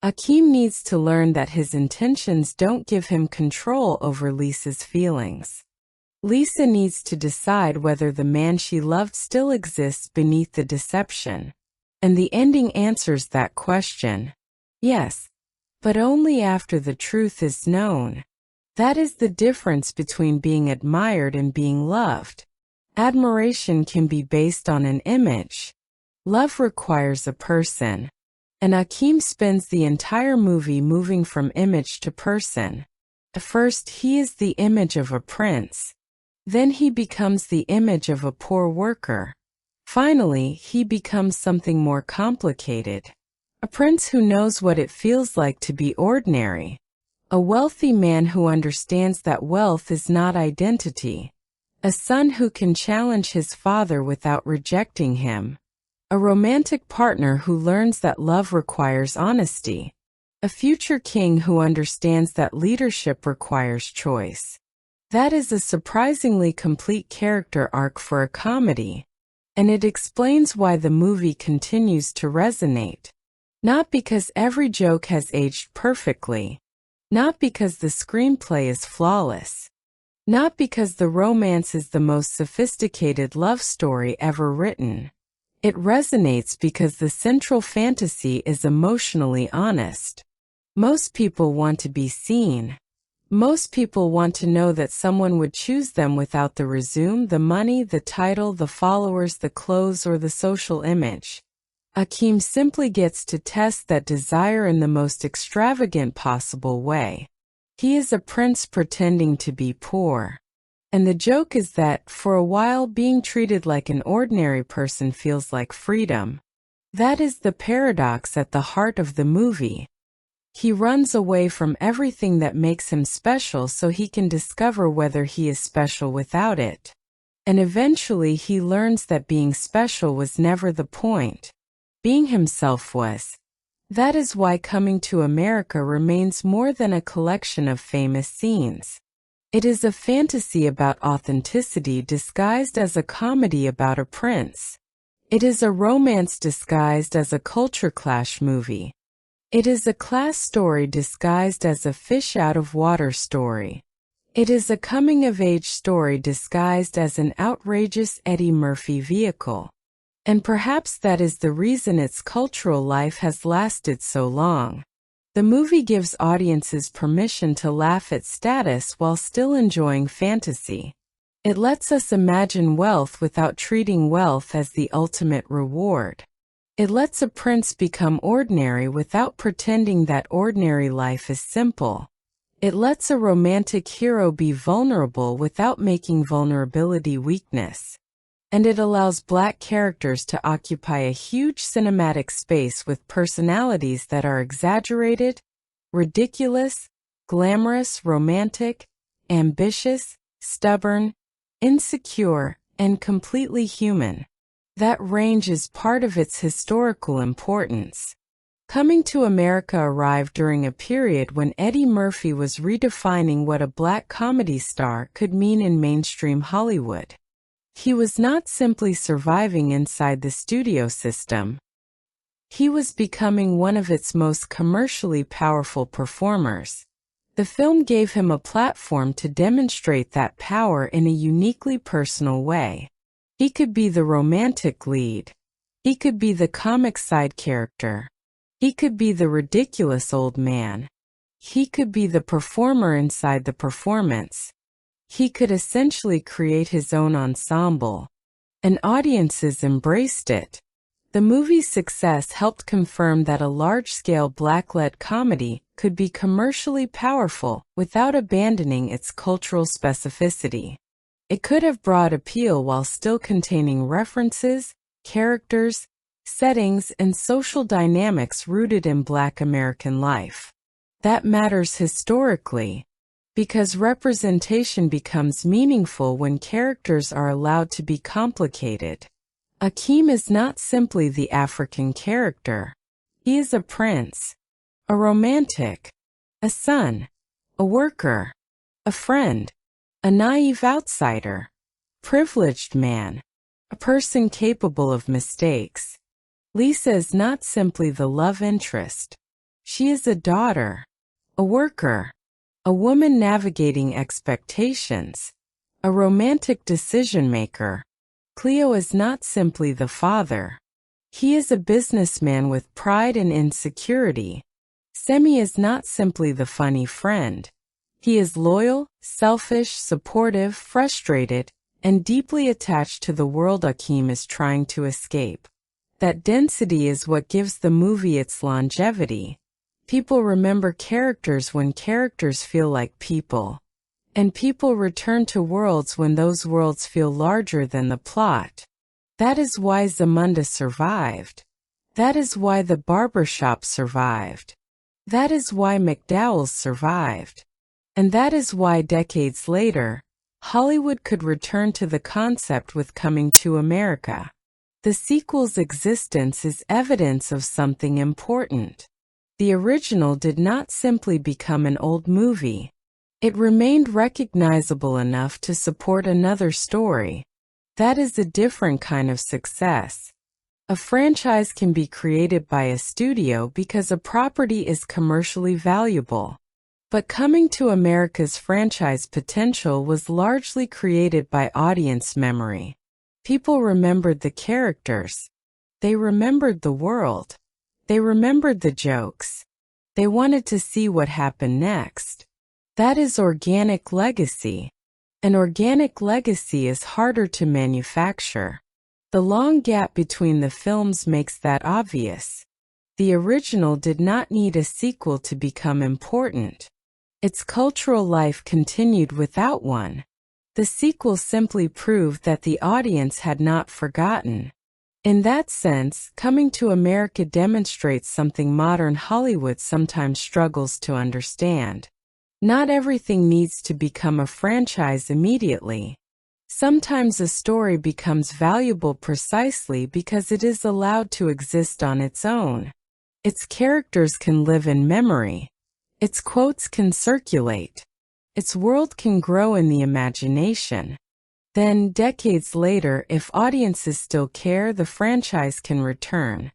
Akeem needs to learn that his intentions don't give him control over Lisa's feelings. Lisa needs to decide whether the man she loved still exists beneath the deception. And the ending answers that question. Yes, but only after the truth is known. That is the difference between being admired and being loved. Admiration can be based on an image. Love requires a person. And Akeem spends the entire movie moving from image to person. First, he is the image of a prince. Then he becomes the image of a poor worker. Finally, he becomes something more complicated. A prince who knows what it feels like to be ordinary. A wealthy man who understands that wealth is not identity. A son who can challenge his father without rejecting him. A romantic partner who learns that love requires honesty. A future king who understands that leadership requires choice. That is a surprisingly complete character arc for a comedy. And it explains why the movie continues to resonate. Not because every joke has aged perfectly. Not because the screenplay is flawless. Not because the romance is the most sophisticated love story ever written. It resonates because the central fantasy is emotionally honest. Most people want to be seen. Most people want to know that someone would choose them without the resume, the money, the title, the followers, the clothes, or the social image. Akeem simply gets to test that desire in the most extravagant possible way. He is a prince pretending to be poor. And the joke is that, for a while, being treated like an ordinary person feels like freedom. That is the paradox at the heart of the movie. He runs away from everything that makes him special so he can discover whether he is special without it. And eventually he learns that being special was never the point. Being himself was. That is why Coming to America remains more than a collection of famous scenes. It is a fantasy about authenticity disguised as a comedy about a prince. It is a romance disguised as a culture clash movie. It is a class story disguised as a fish out of water story. It is a coming-of-age story disguised as an outrageous Eddie Murphy vehicle. And perhaps that is the reason its cultural life has lasted so long. The movie gives audiences permission to laugh at status while still enjoying fantasy. It lets us imagine wealth without treating wealth as the ultimate reward. It lets a prince become ordinary without pretending that ordinary life is simple. It lets a romantic hero be vulnerable without making vulnerability weakness. And it allows Black characters to occupy a huge cinematic space with personalities that are exaggerated, ridiculous, glamorous, romantic, ambitious, stubborn, insecure, and completely human. That range is part of its historical importance. Coming to America arrived during a period when Eddie Murphy was redefining what a Black comedy star could mean in mainstream Hollywood. He was not simply surviving inside the studio system. He was becoming one of its most commercially powerful performers. The film gave him a platform to demonstrate that power in a uniquely personal way. He could be the romantic lead. He could be the comic side character. He could be the ridiculous old man. He could be the performer inside the performance. He could essentially create his own ensemble. And audiences embraced it. The movie's success helped confirm that a large-scale Black-led comedy could be commercially powerful without abandoning its cultural specificity. It could have broad appeal while still containing references, characters, settings, and social dynamics rooted in Black American life. That matters historically, because representation becomes meaningful when characters are allowed to be complicated. Akeem is not simply the African character. He is a prince, a romantic, a son, a worker, a friend, a naive outsider, privileged man, a person capable of mistakes. Lisa is not simply the love interest. She is a daughter, a worker, a woman navigating expectations, a romantic decision-maker. Cleo is not simply the father. He is a businessman with pride and insecurity. Semi is not simply the funny friend. He is loyal, selfish, supportive, frustrated, and deeply attached to the world Akeem is trying to escape. That density is what gives the movie its longevity. People remember characters when characters feel like people. And people return to worlds when those worlds feel larger than the plot. That is why Zamunda survived. That is why the barbershop survived. That is why McDowell's survived. And that is why decades later, Hollywood could return to the concept with Coming to America. The sequel's existence is evidence of something important. The original did not simply become an old movie. It remained recognizable enough to support another story. That is a different kind of success. A franchise can be created by a studio because a property is commercially valuable. But Coming to America's franchise potential was largely created by audience memory. People remembered the characters. They remembered the world. They remembered the jokes. They wanted to see what happened next. That is organic legacy. An organic legacy is harder to manufacture. The long gap between the films makes that obvious. The original did not need a sequel to become important. Its cultural life continued without one. The sequel simply proved that the audience had not forgotten. In that sense, Coming to America demonstrates something modern Hollywood sometimes struggles to understand. Not everything needs to become a franchise immediately. Sometimes a story becomes valuable precisely because it is allowed to exist on its own. Its characters can live in memory. Its quotes can circulate. Its world can grow in the imagination. Then, decades later, if audiences still care, the franchise can return.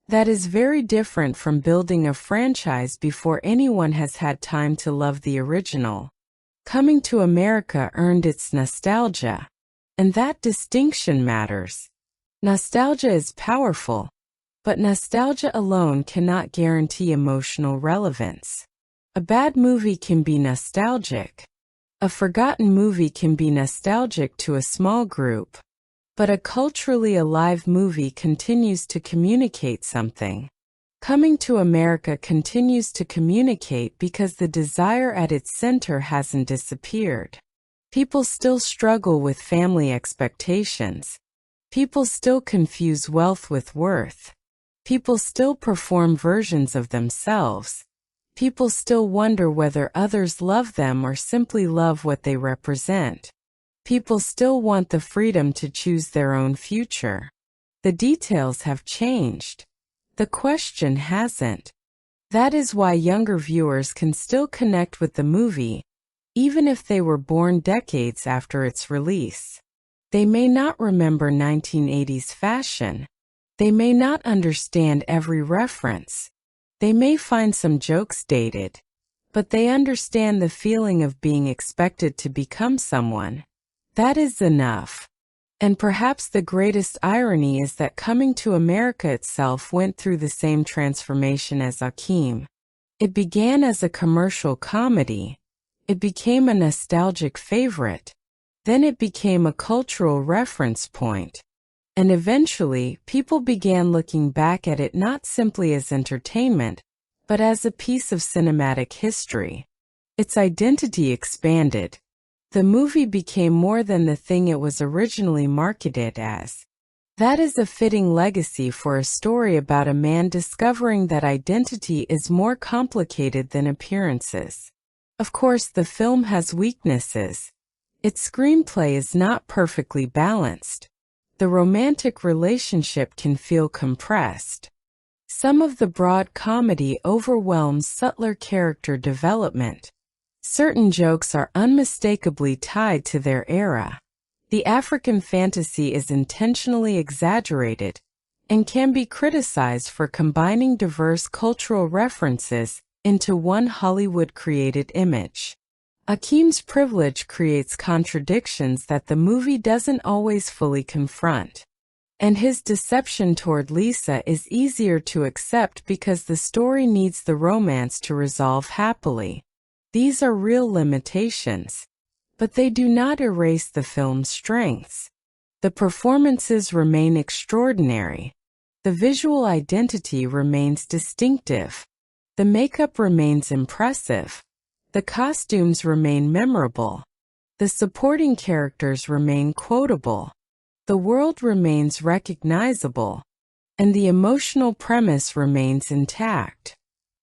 That is very different from building a franchise before anyone has had time to love the original. Coming to America earned its nostalgia. And that distinction matters. Nostalgia is powerful, but nostalgia alone cannot guarantee emotional relevance. A bad movie can be nostalgic. A forgotten movie can be nostalgic to a small group. But a culturally alive movie continues to communicate something. Coming to America continues to communicate because the desire at its center hasn't disappeared. People still struggle with family expectations. People still confuse wealth with worth. People still perform versions of themselves. People still wonder whether others love them or simply love what they represent. People still want the freedom to choose their own future. The details have changed. The question hasn't. That is why younger viewers can still connect with the movie, even if they were born decades after its release. They may not remember 1980s fashion. They may not understand every reference. They may find some jokes dated. But they understand the feeling of being expected to become someone. That is enough. And perhaps the greatest irony is that Coming to America itself went through the same transformation as Akeem. It began as a commercial comedy. It became a nostalgic favorite. Then it became a cultural reference point. And eventually, people began looking back at it not simply as entertainment, but as a piece of cinematic history. Its identity expanded. The movie became more than the thing it was originally marketed as. That is a fitting legacy for a story about a man discovering that identity is more complicated than appearances. Of course, the film has weaknesses. Its screenplay is not perfectly balanced. The romantic relationship can feel compressed. Some of the broad comedy overwhelms subtler character development. Certain jokes are unmistakably tied to their era. The African fantasy is intentionally exaggerated, and can be criticized for combining diverse cultural references into one Hollywood-created image. Akeem's privilege creates contradictions that the movie doesn't always fully confront. And his deception toward Lisa is easier to accept because the story needs the romance to resolve happily. These are real limitations, but they do not erase the film's strengths. The performances remain extraordinary. The visual identity remains distinctive. The makeup remains impressive. The costumes remain memorable. The supporting characters remain quotable. The world remains recognizable. And the emotional premise remains intact.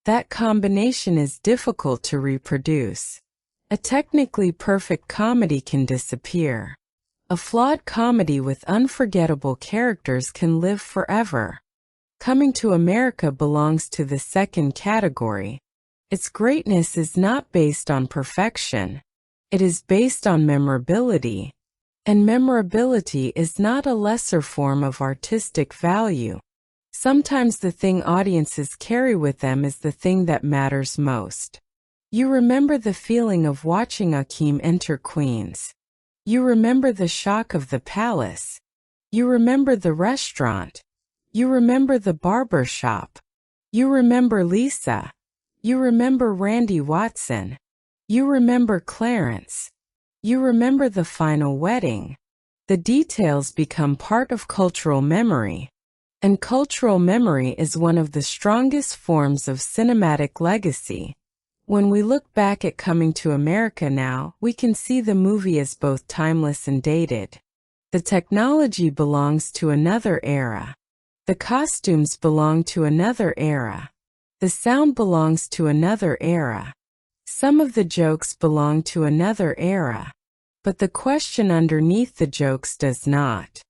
That combination is difficult to reproduce. A technically perfect comedy can disappear. A flawed comedy with unforgettable characters can live forever. Coming to America belongs to the second category. Its greatness is not based on perfection. It is based on memorability. And memorability is not a lesser form of artistic value. Sometimes the thing audiences carry with them is the thing that matters most. You remember the feeling of watching Akeem enter Queens. You remember the shock of the palace. You remember the restaurant. You remember the barber shop. You remember Lisa. You remember Randy Watson. You remember Clarence. You remember the final wedding. The details become part of cultural memory. And cultural memory is one of the strongest forms of cinematic legacy. When we look back at Coming to America now, we can see the movie as both timeless and dated. The technology belongs to another era. The costumes belong to another era. The sound belongs to another era. Some of the jokes belong to another era. But the question underneath the jokes does not.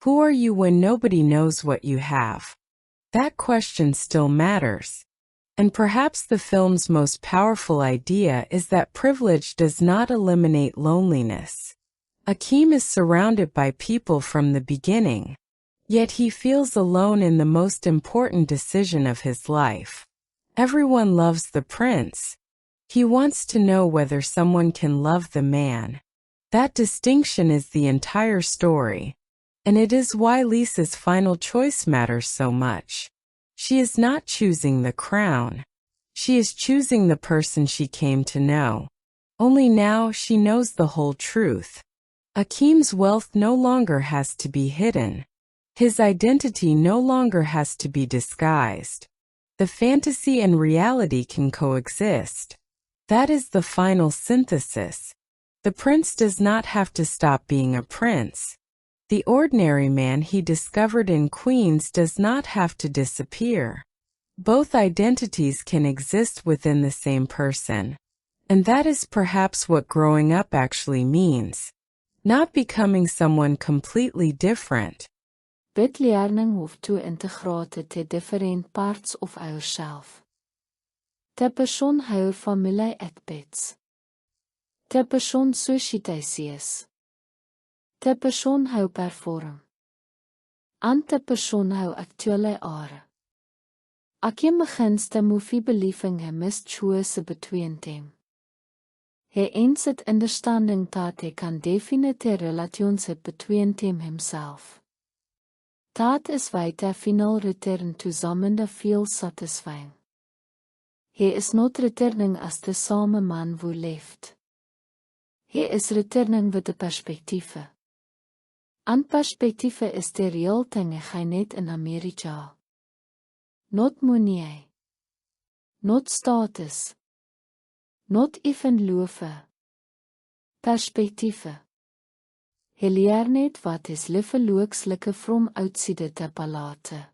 Who are you when nobody knows what you have? That question still matters. And perhaps the film's most powerful idea is that privilege does not eliminate loneliness. Akeem is surrounded by people from the beginning. Yet he feels alone in the most important decision of his life. Everyone loves the prince. He wants to know whether someone can love the man. That distinction is the entire story. And it is why Lisa's final choice matters so much. She is not choosing the crown. She is choosing the person she came to know. Only now she knows the whole truth. Akeem's wealth no longer has to be hidden. His identity no longer has to be disguised. The fantasy and reality can coexist. That is the final synthesis. The prince does not have to stop being a prince. The ordinary man he discovered in Queens does not have to disappear. Both identities can exist within the same person. And that is perhaps what growing up actually means. Not becoming someone completely different. But learning hoef to integrate te different parts of ourselves. De persoon hou familie etpets. De persoon sociëteisies. De persoon hou perform. Ante persoon hou aktuele are. Akeem begins de movie believing he must choose between them. He ends it understanding that he can definite relations between them himself. That is why the final return to Zamunda feels satisfying. He is not returning as the same man who left. He is returning with the perspective. And perspective is the real thing hy net in Amerika. Not money. Not status. Not even love. Perspective. Hy leer net wat is liefdelookslike from outside te palate.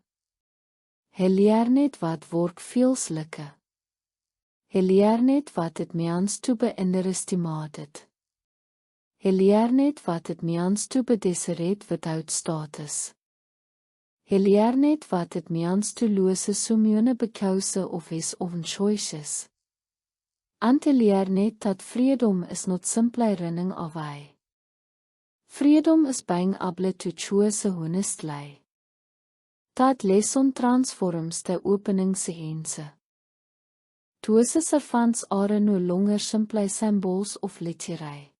Hy leer net wat work feelslike. Hy leer net wat het means to be underestimated. Hy leer net wat het means to be desperate without status. Hy leer net wat het means to lose sommige because of his own choices. And hy leer net dat freedom is not simply running away. Freedom is being able to choose honestly. Dat leson transforms the opening se hense. Tuose servants are no longer simply symbols of letterij.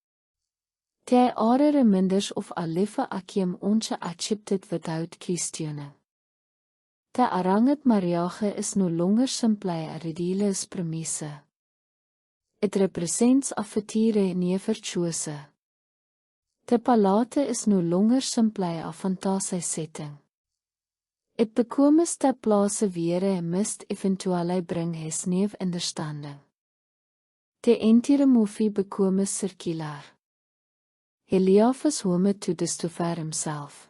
They are reminders of a life akiem onse accepted without questioning. The aranget mariage is no longer simply a ridiculous premise. It represents a future never chose. The palate is no longer simply a fantasy setting. It bekomes te plaase weer mist eventually bring his neef understanding. The entire movie bekomes circular. He leaves home to discover himself.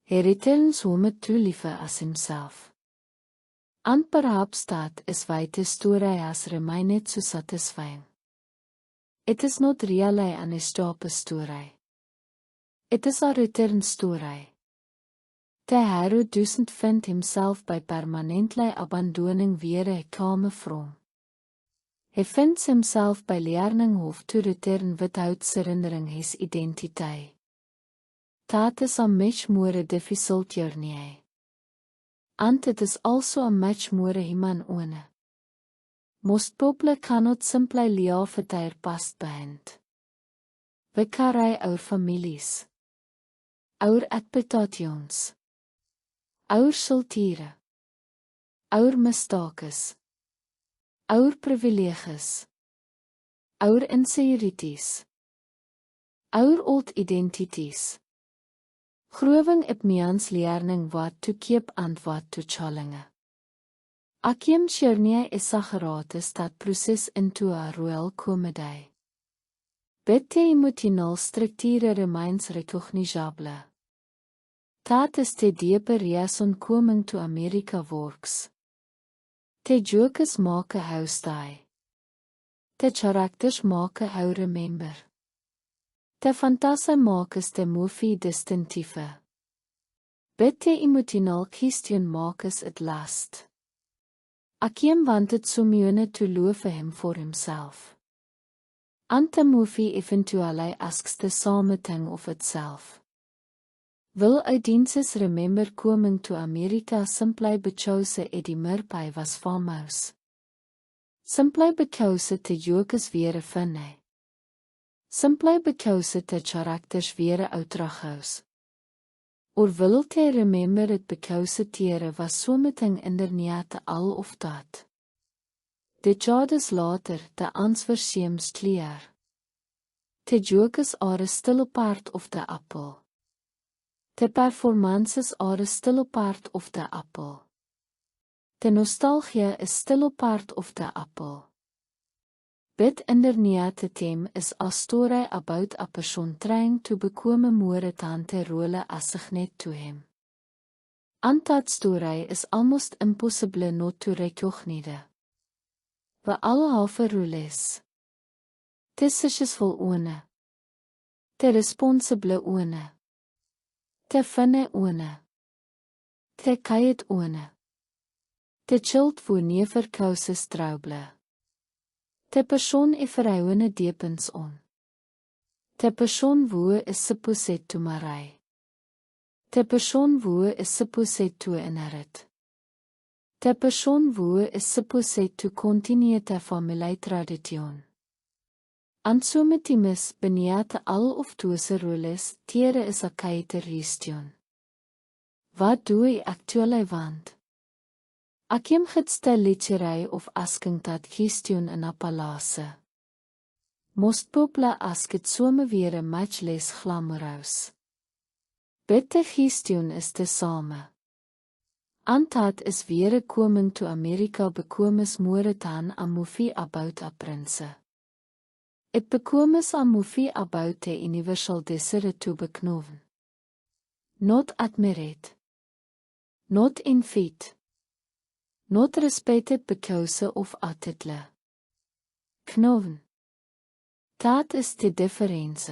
He returns home to live as himself. And perhaps that is why the story has remained so satisfying. It is not really an escape story. It is a return story. The hero doesn't find himself by permanently abandoning weer a calm from. He finds himself by learning how to return without surrendering his identity. That is a much more difficult journey. And it is also a much more human one. Most people cannot simply leave their past behind. We carry our families, our expectations, our sulture, our mistakes, our privileges, our insecurities, our old identities. Growing up means learning what to keep and what to challenge. Akiem journey is a gratis dat proces into a royal comedy. But emotional structure remains recognizable. That is the deeper reason coming to America works. The jokes make how stay. The characters make how remember. The fantasie makes the movie distinctive. But the emotional question makes it last. Akiem wanted Simeone to love him for himself. And the movie eventually asks the same thing of itself. Will audiences remember coming to America simply because Eddie Murphy was famous? Simply because the jokes weer funny? Simply because the characters weer outrageous? Or will they remember it because there was something underneath all of that? Decades later, the answer seems clear. The jokes are still a part of the apple. The performances are still a part of the apple. The nostalgia is still a part of the apple. But underneath them is a story about a person trying to become more than the role assigned to him. And that story is almost impossible not to recognize. We all have roles. The successful one. The responsible one. The funny one. The quiet one. The child wo nie verkouse trouble. De persoon verhouene depens on. De persoon wo is supposed to marry. De persoon wo is supposed to inherit. De persoon wo is supposed to continue the family tradition. En so met die mis beneath al of dose roles, tere is a kaiter question. Wat doe ek actually want? Akiem gidste literae of asking that question in a palace. Most people ask it some weer much less glamorous. But the question is the same. And that is weer coming to America bekomes more than a movie about a prince. It bekomes a movie about the universal desire to beknoven. Not admired. Not in feet. Not respected because of a title. Knoven. Dat is the difference.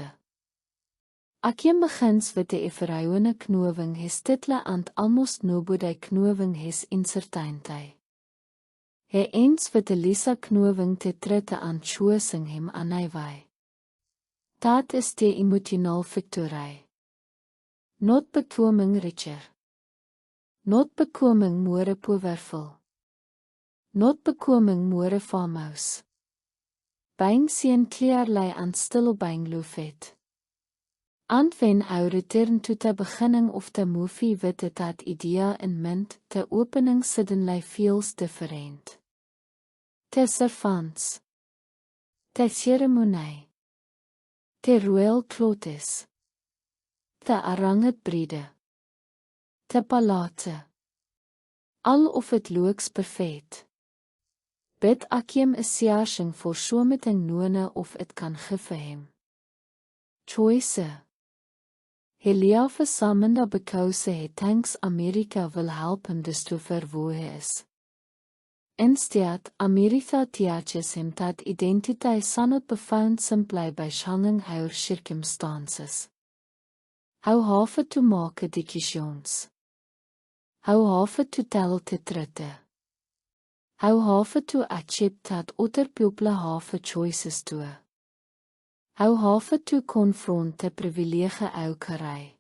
Akiem begins with the verhouene knowing his title and almost nobody knowing his uncertainty. He ends with the Lisa knowing the trette and choosing him anyway. Dat is the emotional victory. Not becoming richer. Not bekoming more powerful. Not bekoming more farmhouse. Bang sien kleerlei aan stil bang loofet. And when our return to the beginning of the movie with that idea in mind, the opening suddenly feels different. The servants. The ceremony. The royal clothes. The arranged bride. The palate. Al of it looks perfect. Bid akiem is searsing for so meting none of it kan give him. Choice. Helia versamende because he thinks America will help him dus to verwoe is. Instead, America teaches him that identity cannot be found simply by changing our circumstances. How have to make decisions. How have to tell the truth. How have to accept that other people have choices too. How have to confront the privilege oukerij.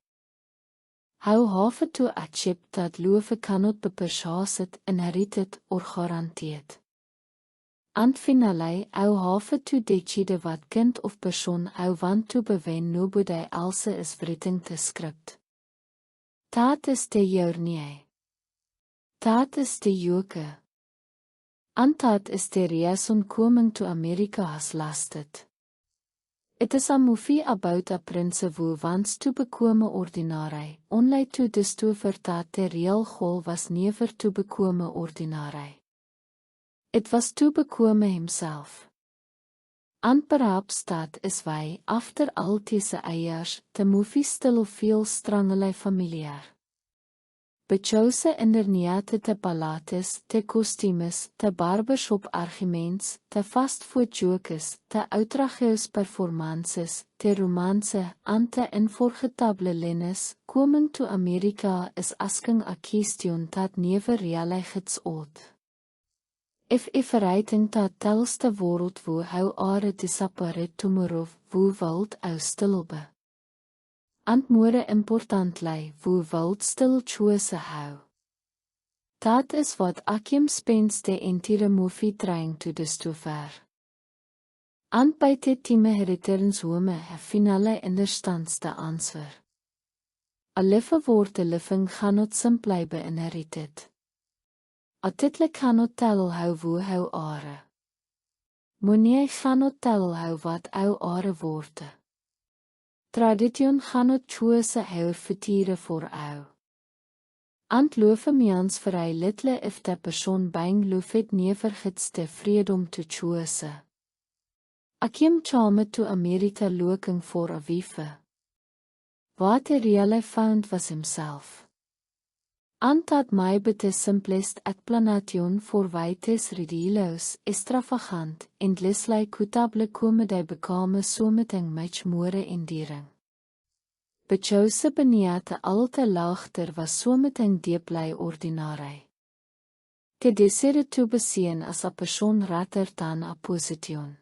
How have to accept that love cannot be purchased, inherited or guaranteed. And finally, how have to decide what kind of person I want to be when nobody else is writing the script. Dat is de journey. Dat is de joke. And that is the reason coming to America has lasted. It is a movie about a prince who wants to become ordinary, only to discover that the real goal was never to become ordinary. It was to become himself. And perhaps that is why, after all these years, the movie still feels strongly familiar. Because inderdaad de palates, de kostuums, de barbershop arguments, de fast food jokes, de outrageous performances, de romance, and de unforgettable lines, coming to America is asking a question that never really gets old. If writing that tells the world how are disappeared tomorrow, wilt ou stil be. And more importantly, wilt still choose how. That is what Akim spends the entire movie trying to discover. And by the time he returns home, he finally understands the answer. A life word living cannot simply be inherited. A title cannot tell how are. Money cannot tell how wat are worden. Tradition cannot choose our future for our. And love means very little if the person being loved never gets the freedom to choose. I came to America looking for a wife. What he really found was himself. And that might be the simplest explanation for why this ridiculous, extravagant, endlessly quotable comedy became so much more endearing. Because beneath all the laughter was so deeply ordinary. He decided to be seen as a person rather than a position.